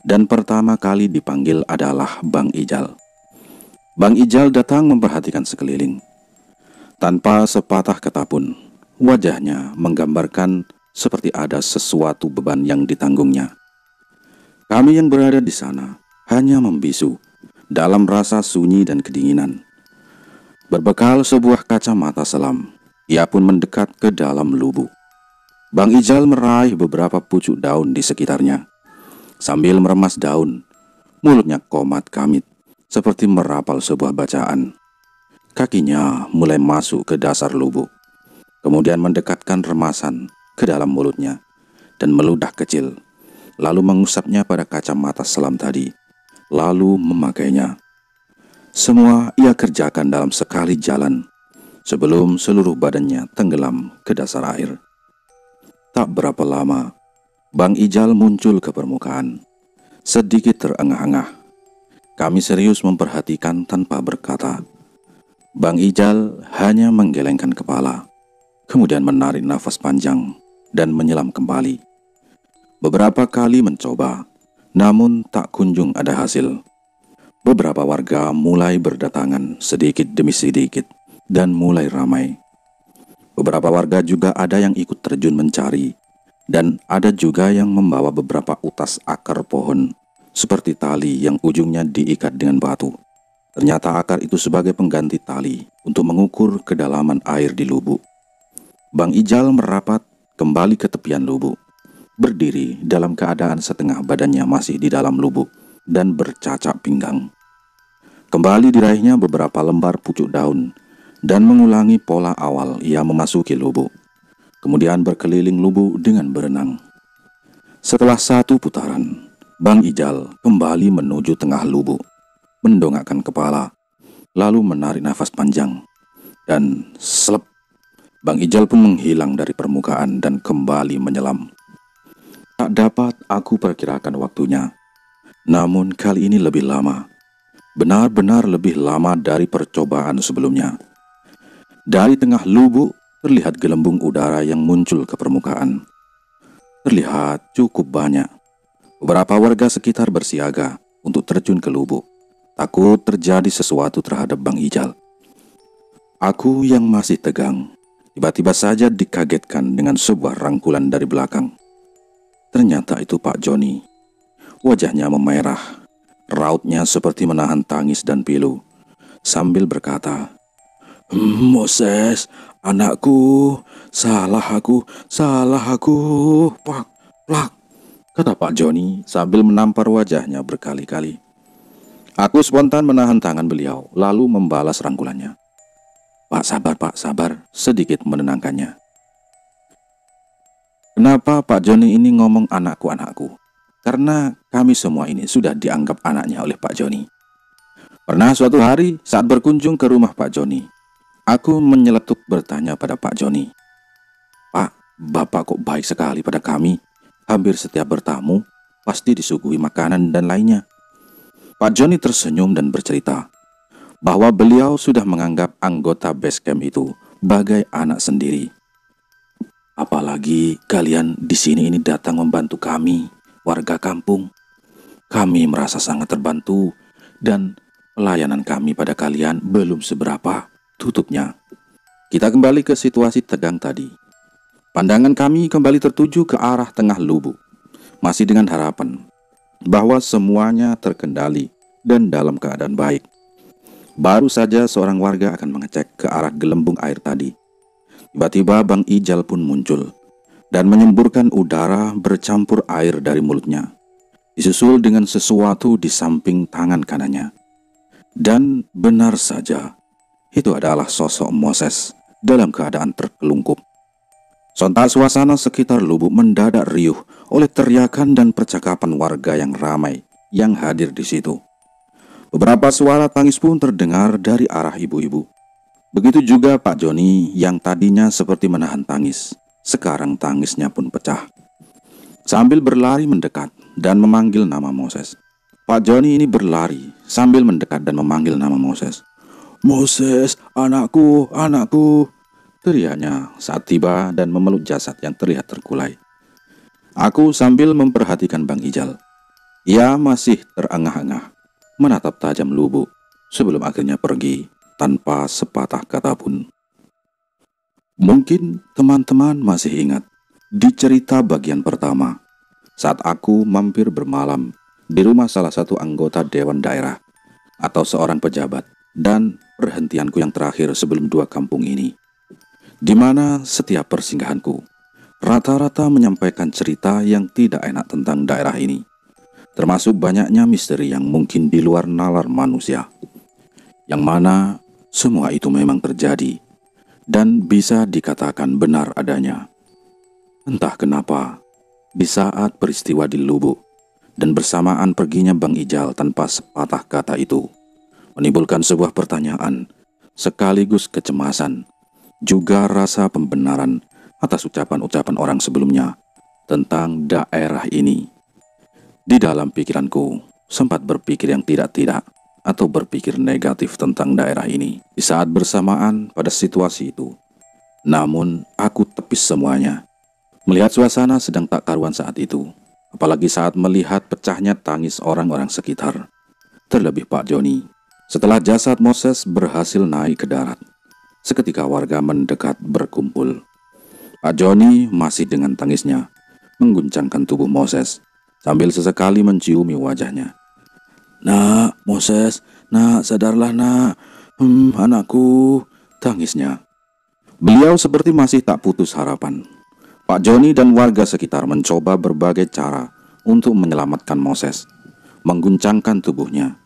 Dan pertama kali dipanggil adalah Bang Ijal. Bang Ijal datang memperhatikan sekeliling. Tanpa sepatah kata pun, wajahnya menggambarkan seperti ada sesuatu beban yang ditanggungnya. Kami yang berada di sana hanya membisu dalam rasa sunyi dan kedinginan. Berbekal sebuah kacamata selam, ia pun mendekat ke dalam lubuk. Bang Ijal meraih beberapa pucuk daun di sekitarnya. Sambil meremas daun, mulutnya komat kamit seperti merapal sebuah bacaan. Kakinya mulai masuk ke dasar lubuk, kemudian mendekatkan remasan ke dalam mulutnya dan meludah kecil, lalu mengusapnya pada kacamata selam tadi, lalu memakainya. Semua ia kerjakan dalam sekali jalan, sebelum seluruh badannya tenggelam ke dasar air. Tak berapa lama, Bang Ijal muncul ke permukaan, sedikit terengah-engah. Kami serius memperhatikan tanpa berkata. Bang Ijal hanya menggelengkan kepala, kemudian menarik nafas panjang dan menyelam kembali. Beberapa kali mencoba, namun tak kunjung ada hasil. Beberapa warga mulai berdatangan sedikit demi sedikit dan mulai ramai. Beberapa warga juga ada yang ikut terjun mencari, dan ada juga yang membawa beberapa utas akar pohon seperti tali yang ujungnya diikat dengan batu. Ternyata akar itu sebagai pengganti tali untuk mengukur kedalaman air di lubuk. Bang Ijal merapat kembali ke tepian lubuk, berdiri dalam keadaan setengah badannya masih di dalam lubuk dan bercacak pinggang. Kembali diraihnya beberapa lembar pucuk daun dan mengulangi pola awal ia memasuki lubuk. Kemudian berkeliling lubuk dengan berenang. Setelah satu putaran, Bang Ijal kembali menuju tengah lubuk, mendongakkan kepala, lalu menarik nafas panjang, dan selep, Bang Ijal pun menghilang dari permukaan dan kembali menyelam. Tak dapat aku perkirakan waktunya, namun kali ini lebih lama, benar-benar lebih lama dari percobaan sebelumnya. Dari tengah lubuk terlihat gelembung udara yang muncul ke permukaan. Terlihat cukup banyak. Beberapa warga sekitar bersiaga untuk terjun ke lubuk, takut terjadi sesuatu terhadap Bang Ijal. Aku yang masih tegang, tiba-tiba saja dikagetkan dengan sebuah rangkulan dari belakang. Ternyata itu Pak Joni. Wajahnya memerah, rautnya seperti menahan tangis dan pilu, sambil berkata, "Moses, anakku, salah aku, plak, plak," kata Pak Joni sambil menampar wajahnya berkali-kali. Aku spontan menahan tangan beliau, lalu membalas rangkulannya. "Pak, sabar," sedikit menenangkannya. Kenapa Pak Joni ini ngomong anakku? Karena kami semua ini sudah dianggap anaknya oleh Pak Joni. Pernah suatu hari saat berkunjung ke rumah Pak Joni, aku menyeletuk bertanya pada Pak Joni, "Pak, Bapak kok baik sekali pada kami? Hampir setiap bertamu, pasti disuguhi makanan dan lainnya." Pak Joni tersenyum dan bercerita bahwa beliau sudah menganggap anggota base camp itu bagai anak sendiri. "Apalagi kalian di sini ini datang membantu kami, warga kampung. Kami merasa sangat terbantu dan pelayanan kami pada kalian belum seberapa," tutupnya. Kita kembali ke situasi tegang tadi. Pandangan kami kembali tertuju ke arah tengah lubuk, masih dengan harapan bahwa semuanya terkendali dan dalam keadaan baik. Baru saja seorang warga akan mengecek ke arah gelembung air tadi. Tiba-tiba Bang Ijal pun muncul dan menyemburkan udara bercampur air dari mulutnya, disusul dengan sesuatu di samping tangan kanannya. Dan benar saja, itu adalah sosok Moses dalam keadaan terkelungkup. Sontak suasana sekitar lubuk mendadak riuh oleh teriakan dan percakapan warga yang ramai yang hadir di situ. Beberapa suara tangis pun terdengar dari arah ibu-ibu. Begitu juga Pak Joni yang tadinya seperti menahan tangis. Sekarang tangisnya pun pecah. Sambil berlari mendekat dan memanggil nama Moses. Pak Joni ini berlari sambil mendekat dan memanggil nama Moses. "Moses, anakku, anakku," teriaknya saat tiba dan memeluk jasad yang terlihat terkulai. Aku sambil memperhatikan Bang Ijal. Ia masih terengah-engah menatap tajam lubuk sebelum akhirnya pergi tanpa sepatah kata pun. Mungkin teman-teman masih ingat di cerita bagian pertama saat aku mampir bermalam di rumah salah satu anggota dewan daerah atau seorang pejabat, dan perhentianku yang terakhir sebelum dua kampung ini, di mana setiap persinggahanku rata-rata menyampaikan cerita yang tidak enak tentang daerah ini, termasuk banyaknya misteri yang mungkin di luar nalar manusia, yang mana semua itu memang terjadi dan bisa dikatakan benar adanya. Entah kenapa, di saat peristiwa di Lubuk dan bersamaan perginya Bang Ijal tanpa sepatah kata itu, menimbulkan sebuah pertanyaan sekaligus kecemasan, juga rasa pembenaran atas ucapan-ucapan orang sebelumnya tentang daerah ini. Di dalam pikiranku sempat berpikir yang tidak-tidak atau berpikir negatif tentang daerah ini di saat bersamaan pada situasi itu. Namun aku tepis semuanya melihat suasana sedang tak karuan saat itu, apalagi saat melihat pecahnya tangis orang-orang sekitar, terlebih Pak Joni. Setelah jasad Moses berhasil naik ke darat, seketika warga mendekat berkumpul. Pak Joni masih dengan tangisnya mengguncangkan tubuh Moses sambil sesekali menciumi wajahnya. "Nak, Moses, nak, sadarlah nak, anakku," tangisnya. Beliau seperti masih tak putus harapan. Pak Joni dan warga sekitar mencoba berbagai cara untuk menyelamatkan Moses, mengguncangkan tubuhnya,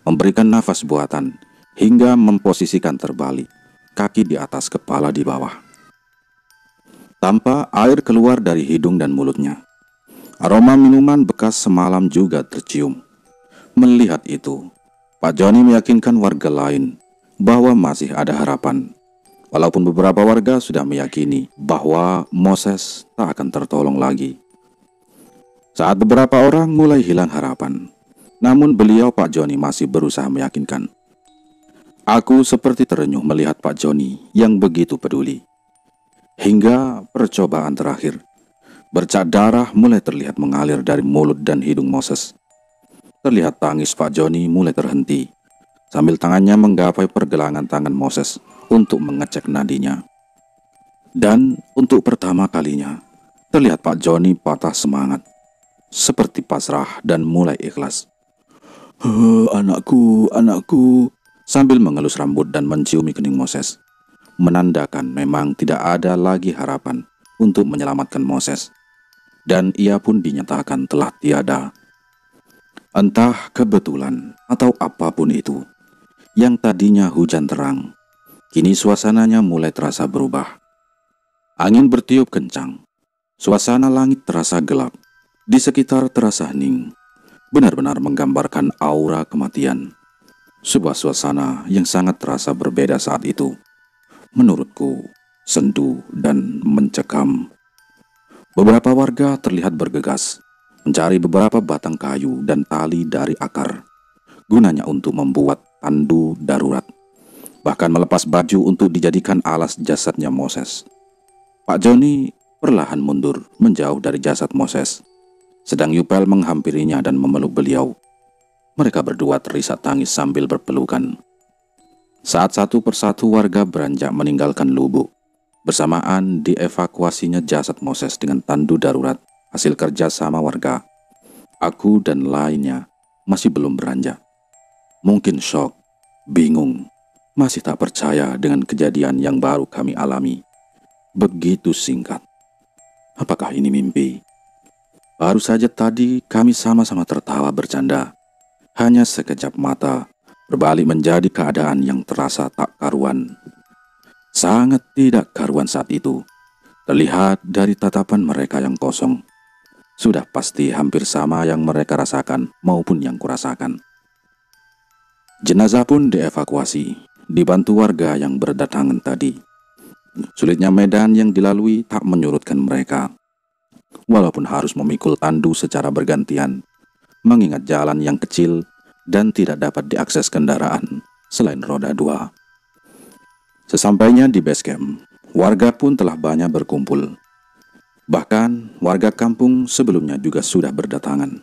memberikan nafas buatan, hingga memposisikan terbalik, kaki di atas kepala di bawah. Tanpa air keluar dari hidung dan mulutnya. Aroma minuman bekas semalam juga tercium. Melihat itu, Pak Joni meyakinkan warga lain bahwa masih ada harapan. Walaupun beberapa warga sudah meyakini bahwa Moses tak akan tertolong lagi. Saat beberapa orang mulai hilang harapan, namun beliau Pak Joni masih berusaha meyakinkan. Aku seperti terenyuh melihat Pak Joni yang begitu peduli. Hingga percobaan terakhir, bercak darah mulai terlihat mengalir dari mulut dan hidung Moses. Terlihat tangis Pak Joni mulai terhenti, sambil tangannya menggapai pergelangan tangan Moses untuk mengecek nadinya. Dan untuk pertama kalinya, terlihat Pak Joni patah semangat, seperti pasrah dan mulai ikhlas. Anakku, anakku," sambil mengelus rambut dan menciumi kening Moses, menandakan memang tidak ada lagi harapan untuk menyelamatkan Moses, dan ia pun dinyatakan telah tiada. Entah kebetulan atau apapun itu, yang tadinya hujan terang, kini suasananya mulai terasa berubah. Angin bertiup kencang, suasana langit terasa gelap, di sekitar terasa hening, benar-benar menggambarkan aura kematian. Sebuah suasana yang sangat terasa berbeda saat itu. Menurutku, sendu dan mencekam. Beberapa warga terlihat bergegas, mencari beberapa batang kayu dan tali dari akar, gunanya untuk membuat tandu darurat. Bahkan melepas baju untuk dijadikan alas jasadnya Moses. Pak Joni perlahan mundur menjauh dari jasad Moses, sedang Yupel menghampirinya dan memeluk beliau. Mereka berdua terisak tangis sambil berpelukan. Saat satu persatu warga beranjak meninggalkan lubuk, bersamaan dievakuasinya jasad Moses dengan tandu darurat hasil kerja sama warga. Aku dan lainnya masih belum beranjak. Mungkin syok, bingung, masih tak percaya dengan kejadian yang baru kami alami. Begitu singkat. Apakah ini mimpi? Baru saja tadi kami sama-sama tertawa bercanda. Hanya sekejap mata berbalik menjadi keadaan yang terasa tak karuan. Sangat tidak karuan saat itu. Terlihat dari tatapan mereka yang kosong. Sudah pasti hampir sama yang mereka rasakan maupun yang kurasakan. Jenazah pun dievakuasi, dibantu warga yang berdatangan tadi. Sulitnya medan yang dilalui tak menyurutkan mereka. Walaupun harus memikul tandu secara bergantian, mengingat jalan yang kecil dan tidak dapat diakses kendaraan selain roda 2. Sesampainya di base camp, warga pun telah banyak berkumpul. Bahkan warga kampung sebelumnya juga sudah berdatangan.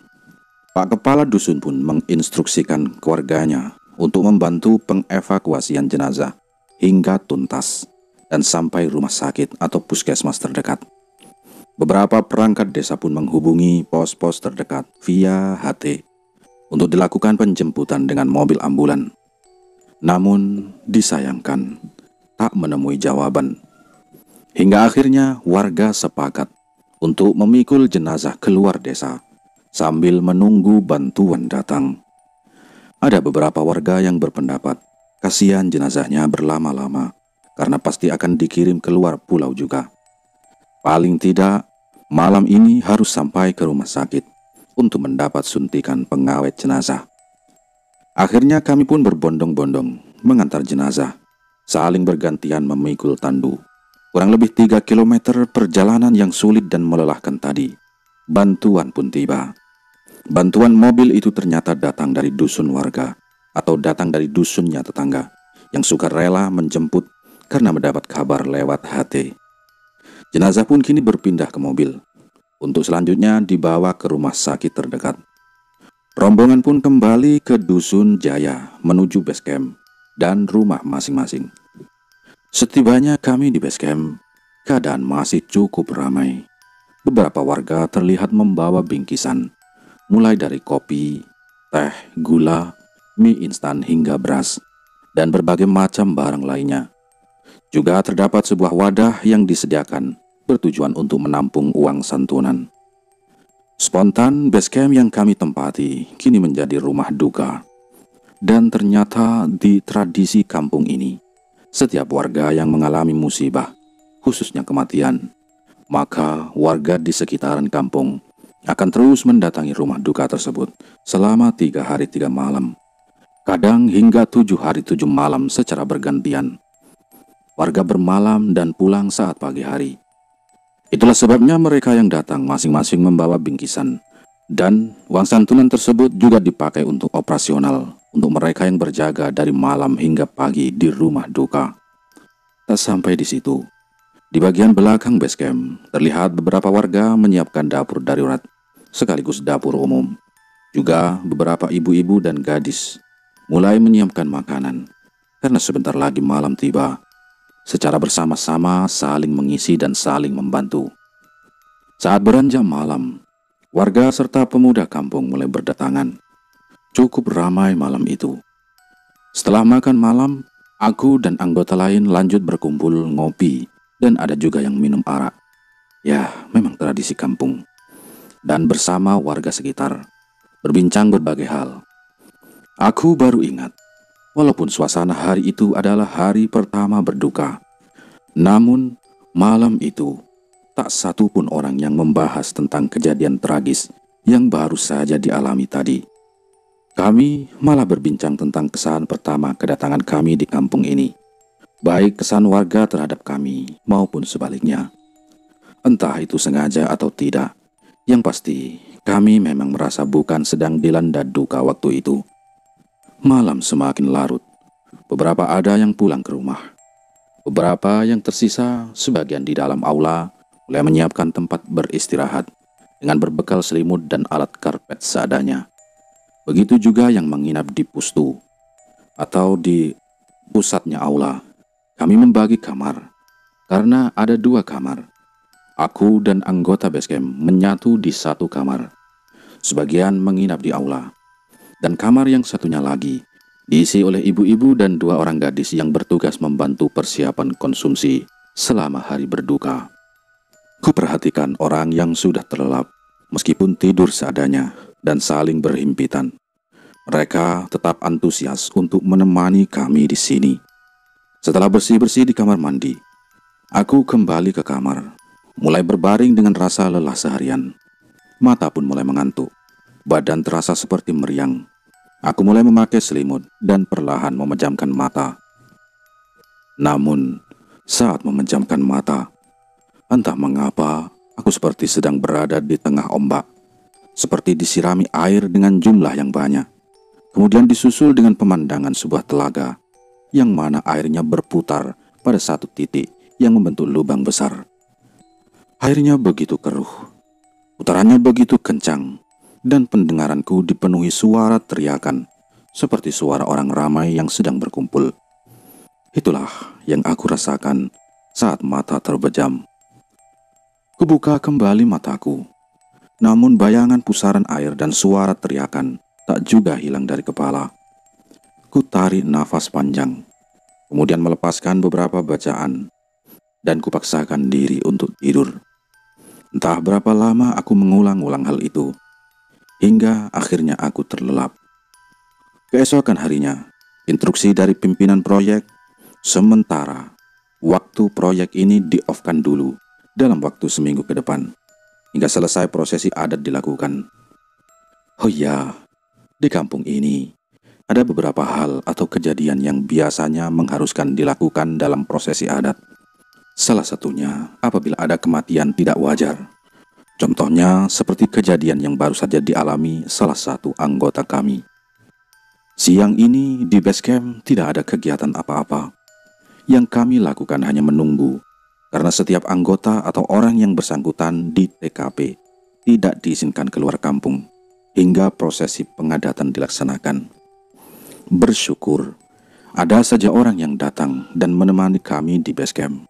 Pak Kepala Dusun pun menginstruksikan keluarganya untuk membantu pengevakuasian jenazah hingga tuntas dan sampai rumah sakit atau puskesmas terdekat. Beberapa perangkat desa pun menghubungi pos-pos terdekat via HT untuk dilakukan penjemputan dengan mobil ambulan. Namun disayangkan tak menemui jawaban. Hingga akhirnya warga sepakat untuk memikul jenazah keluar desa sambil menunggu bantuan datang. Ada beberapa warga yang berpendapat kasihan jenazahnya berlama-lama karena pasti akan dikirim keluar pulau juga. Paling tidak, malam ini harus sampai ke rumah sakit untuk mendapat suntikan pengawet jenazah. Akhirnya kami pun berbondong-bondong mengantar jenazah, saling bergantian memikul tandu. Kurang lebih 3 km perjalanan yang sulit dan melelahkan tadi. Bantuan pun tiba. Bantuan mobil itu ternyata datang dari dusun warga atau datang dari dusunnya tetangga yang suka rela menjemput karena mendapat kabar lewat HT. Jenazah pun kini berpindah ke mobil untuk selanjutnya dibawa ke rumah sakit terdekat. Rombongan pun kembali ke Dusun Jaya menuju base camp dan rumah masing-masing. Setibanya kami di base camp, keadaan masih cukup ramai. Beberapa warga terlihat membawa bingkisan, mulai dari kopi, teh, gula, mie instan hingga beras, dan berbagai macam barang lainnya. Juga terdapat sebuah wadah yang disediakan bertujuan untuk menampung uang santunan. Spontan base camp yang kami tempati kini menjadi rumah duka. Dan ternyata di tradisi kampung ini, setiap warga yang mengalami musibah, khususnya kematian, maka warga di sekitaran kampung akan terus mendatangi rumah duka tersebut selama 3 hari 3 malam. Kadang hingga 7 hari 7 malam secara bergantian. Warga bermalam dan pulang saat pagi hari. Itulah sebabnya mereka yang datang masing-masing membawa bingkisan. Dan uang santunan tersebut juga dipakai untuk operasional untuk mereka yang berjaga dari malam hingga pagi di rumah duka. Tak sampai di situ. Di bagian belakang base camp, terlihat beberapa warga menyiapkan dapur darurat, sekaligus dapur umum. Juga beberapa ibu-ibu dan gadis mulai menyiapkan makanan, karena sebentar lagi malam tiba. Secara bersama-sama saling mengisi dan saling membantu. Saat beranjak malam, warga serta pemuda kampung mulai berdatangan. Cukup ramai malam itu. Setelah makan malam, aku dan anggota lain lanjut berkumpul ngopi dan ada juga yang minum arak. Ya, memang tradisi kampung. Dan bersama warga sekitar, berbincang berbagai hal. Aku baru ingat, walaupun suasana hari itu adalah hari pertama berduka, namun malam itu tak satu pun orang yang membahas tentang kejadian tragis yang baru saja dialami tadi. Kami malah berbincang tentang kesan pertama kedatangan kami di kampung ini, baik kesan warga terhadap kami maupun sebaliknya. Entah itu sengaja atau tidak, yang pasti kami memang merasa bukan sedang dilanda duka waktu itu. Malam semakin larut, beberapa ada yang pulang ke rumah. Beberapa yang tersisa, sebagian di dalam aula, mulai menyiapkan tempat beristirahat dengan berbekal selimut dan alat karpet seadanya. Begitu juga yang menginap di pustu atau di pusatnya aula. Kami membagi kamar karena ada dua kamar. Aku dan anggota basecamp menyatu di satu kamar. Sebagian menginap di aula. Dan kamar yang satunya lagi diisi oleh ibu-ibu dan dua orang gadis yang bertugas membantu persiapan konsumsi selama hari berduka. Kuperhatikan orang yang sudah terlelap, meskipun tidur seadanya dan saling berhimpitan. Mereka tetap antusias untuk menemani kami di sini. Setelah bersih-bersih di kamar mandi, aku kembali ke kamar, mulai berbaring dengan rasa lelah seharian. Mata pun mulai mengantuk, badan terasa seperti meriang. Aku mulai memakai selimut dan perlahan memejamkan mata. Namun, saat memejamkan mata, entah mengapa aku seperti sedang berada di tengah ombak, seperti disirami air dengan jumlah yang banyak. Kemudian disusul dengan pemandangan sebuah telaga, yang mana airnya berputar pada satu titik yang membentuk lubang besar. Airnya begitu keruh, putarannya begitu kencang, dan pendengaranku dipenuhi suara teriakan, seperti suara orang ramai yang sedang berkumpul. Itulah yang aku rasakan saat mata terbejam. Kubuka kembali mataku, namun bayangan pusaran air dan suara teriakan tak juga hilang dari kepala. Ku tarik nafas panjang, kemudian melepaskan beberapa bacaan, dan kupaksakan diri untuk tidur. Entah berapa lama aku mengulang-ulang hal itu, hingga akhirnya aku terlelap. Keesokan harinya, instruksi dari pimpinan proyek, sementara waktu proyek ini di-off-kan dulu dalam waktu seminggu ke depan, hingga selesai prosesi adat dilakukan. Oh ya, di kampung ini ada beberapa hal atau kejadian yang biasanya mengharuskan dilakukan dalam prosesi adat. Salah satunya apabila ada kematian tidak wajar. Contohnya seperti kejadian yang baru saja dialami salah satu anggota kami. Siang ini di basecamp tidak ada kegiatan apa-apa. Yang kami lakukan hanya menunggu, karena setiap anggota atau orang yang bersangkutan di TKP tidak diizinkan keluar kampung hingga prosesi pengadatan dilaksanakan. Bersyukur, ada saja orang yang datang dan menemani kami di basecamp.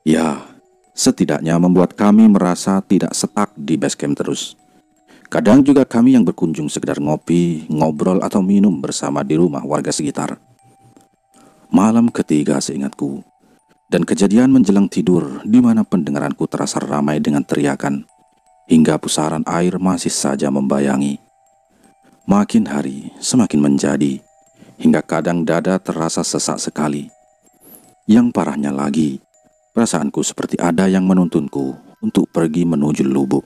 Ya, setidaknya membuat kami merasa tidak stuck di basecamp terus. Kadang juga kami yang berkunjung sekedar ngopi, ngobrol atau minum bersama di rumah warga sekitar. Malam ketiga seingatku, dan kejadian menjelang tidur di mana pendengaranku terasa ramai dengan teriakan, hingga pusaran air masih saja membayangi. Makin hari semakin menjadi, hingga kadang dada terasa sesak sekali. Yang parahnya lagi, perasaanku seperti ada yang menuntunku untuk pergi menuju lubuk,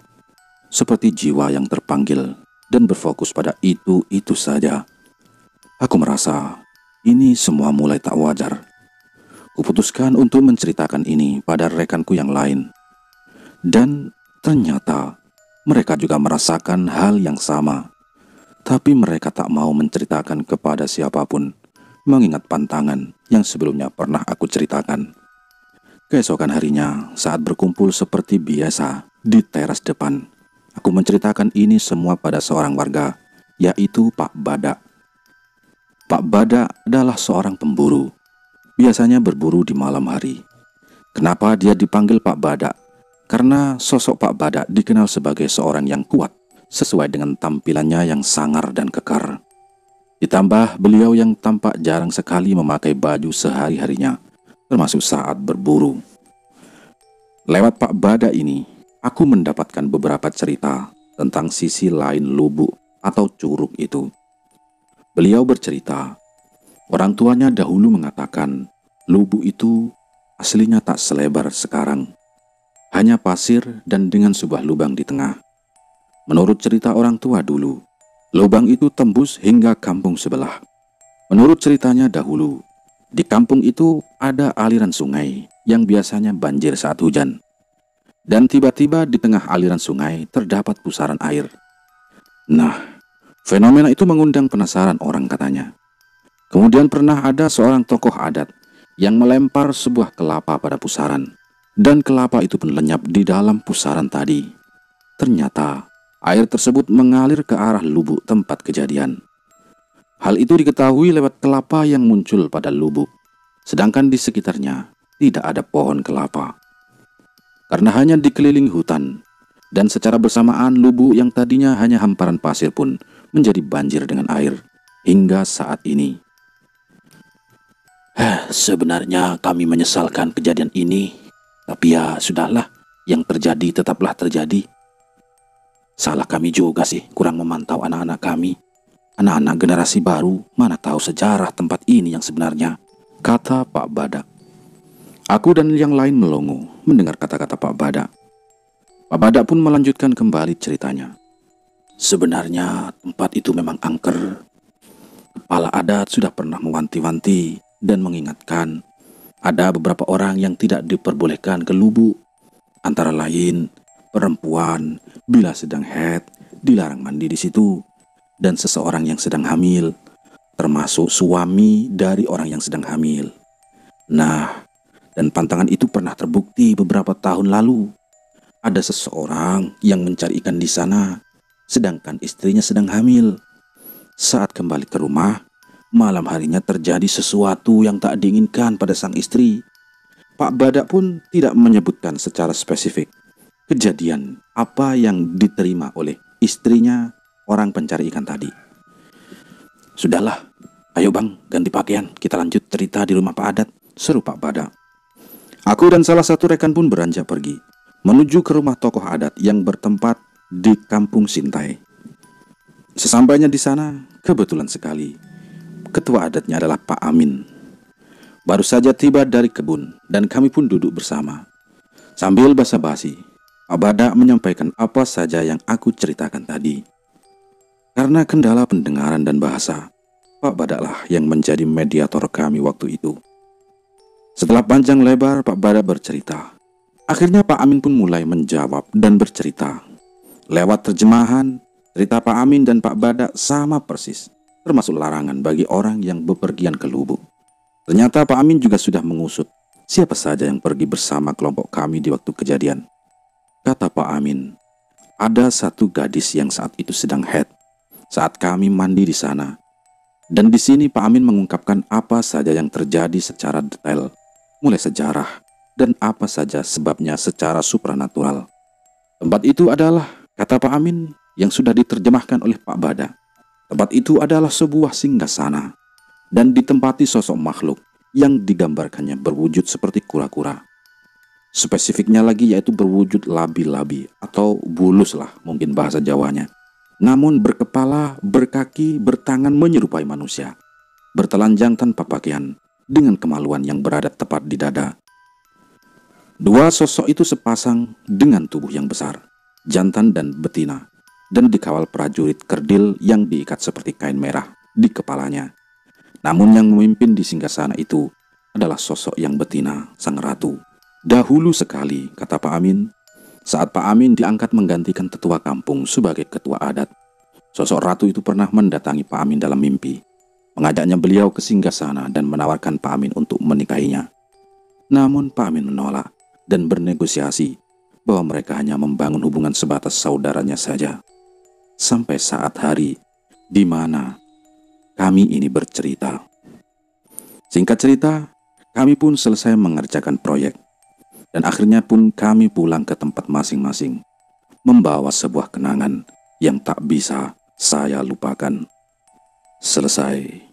seperti jiwa yang terpanggil dan berfokus pada itu saja. Aku merasa ini semua mulai tak wajar. Kuputuskan untuk menceritakan ini pada rekanku yang lain. Dan ternyata mereka juga merasakan hal yang sama. Tapi mereka tak mau menceritakan kepada siapapun, mengingat pantangan yang sebelumnya pernah aku ceritakan. Keesokan harinya, saat berkumpul seperti biasa di teras depan, aku menceritakan ini semua pada seorang warga, yaitu Pak Badak. Pak Badak adalah seorang pemburu. Biasanya berburu di malam hari. Kenapa dia dipanggil Pak Badak? Karena sosok Pak Badak dikenal sebagai seorang yang kuat, sesuai dengan tampilannya yang sangar dan kekar. Ditambah beliau yang tampak jarang sekali memakai baju sehari-harinya, termasuk saat berburu. Lewat Pak Badak ini, aku mendapatkan beberapa cerita tentang sisi lain lubuk atau curug itu. Beliau bercerita, orang tuanya dahulu mengatakan lubuk itu aslinya tak selebar sekarang, hanya pasir dan dengan sebuah lubang di tengah. Menurut cerita orang tua dulu, lubang itu tembus hingga kampung sebelah. Menurut ceritanya dahulu, di kampung itu ada aliran sungai yang biasanya banjir saat hujan. Dan tiba-tiba di tengah aliran sungai terdapat pusaran air. Nah, fenomena itu mengundang penasaran orang katanya. Kemudian pernah ada seorang tokoh adat yang melempar sebuah kelapa pada pusaran. Dan kelapa itu pun lenyap di dalam pusaran tadi. Ternyata air tersebut mengalir ke arah lubuk tempat kejadian. Hal itu diketahui lewat kelapa yang muncul pada lubuk. Sedangkan di sekitarnya tidak ada pohon kelapa. Karena hanya dikelilingi hutan, dan secara bersamaan lubuk yang tadinya hanya hamparan pasir pun menjadi banjir dengan air hingga saat ini. Sebenarnya kami menyesalkan kejadian ini, tapi ya sudahlah, yang terjadi tetaplah terjadi. Salah kami juga sih, kurang memantau anak-anak kami. Anak-anak generasi baru mana tahu sejarah tempat ini yang sebenarnya, kata Pak Badak. Aku dan yang lain melongo mendengar kata-kata Pak Badak. Pak Badak pun melanjutkan kembali ceritanya. Sebenarnya tempat itu memang angker. Kepala adat sudah pernah mewanti-wanti dan mengingatkan ada beberapa orang yang tidak diperbolehkan ke lubuk. Antara lain perempuan bila sedang haid dilarang mandi di situ, dan seseorang yang sedang hamil, termasuk suami dari orang yang sedang hamil. Nah, dan pantangan itu pernah terbukti beberapa tahun lalu. Ada seseorang yang mencari ikan di sana, sedangkan istrinya sedang hamil. Saat kembali ke rumah, malam harinya terjadi sesuatu yang tak diinginkan pada sang istri. Pak Badak pun tidak menyebutkan secara spesifik kejadian apa yang diterima oleh istrinya orang pencari ikan tadi. Sudahlah, ayo bang, ganti pakaian, kita lanjut cerita di rumah Pak Adat, seru Pak Badak. Aku dan salah satu rekan pun beranjak pergi menuju ke rumah tokoh adat yang bertempat di Kampung Sintai. Sesampainya di sana, kebetulan sekali ketua adatnya adalah Pak Amin. Baru saja tiba dari kebun dan kami pun duduk bersama. Sambil basa-basi, Pak Badak menyampaikan apa saja yang aku ceritakan tadi. Karena kendala pendengaran dan bahasa, Pak Badaklah yang menjadi mediator kami waktu itu. Setelah panjang lebar Pak Badak bercerita, akhirnya Pak Amin pun mulai menjawab dan bercerita. Lewat terjemahan, cerita Pak Amin dan Pak Badak sama persis, termasuk larangan bagi orang yang bepergian ke lubuk. Ternyata Pak Amin juga sudah mengusut siapa saja yang pergi bersama kelompok kami di waktu kejadian. Kata Pak Amin, ada satu gadis yang saat itu sedang haid saat kami mandi di sana. Dan di sini Pak Amin mengungkapkan apa saja yang terjadi secara detail, mulai sejarah dan apa saja sebabnya secara supranatural. Tempat itu adalah, kata Pak Amin, yang sudah diterjemahkan oleh Pak Badak. Tempat itu adalah sebuah singgasana dan ditempati sosok makhluk yang digambarkannya berwujud seperti kura-kura. Spesifiknya lagi yaitu berwujud labi-labi atau bulus lah mungkin bahasa Jawanya. Namun berkepala, berkaki, bertangan menyerupai manusia, bertelanjang tanpa pakaian, dengan kemaluan yang berada tepat di dada. Dua sosok itu sepasang dengan tubuh yang besar, jantan dan betina, dan dikawal prajurit kerdil yang diikat seperti kain merah di kepalanya. Namun yang memimpin di singgasana itu adalah sosok yang betina, sang ratu. Dahulu sekali, kata Pak Amin, saat Pak Amin diangkat menggantikan tetua kampung sebagai ketua adat, sosok ratu itu pernah mendatangi Pak Amin dalam mimpi, mengajaknya beliau ke singgasana dan menawarkan Pak Amin untuk menikahinya. Namun Pak Amin menolak dan bernegosiasi bahwa mereka hanya membangun hubungan sebatas saudaranya saja. Sampai saat hari di mana kami ini bercerita. Singkat cerita, kami pun selesai mengerjakan proyek. Dan akhirnya pun kami pulang ke tempat masing-masing, membawa sebuah kenangan yang tak bisa saya lupakan. Selesai.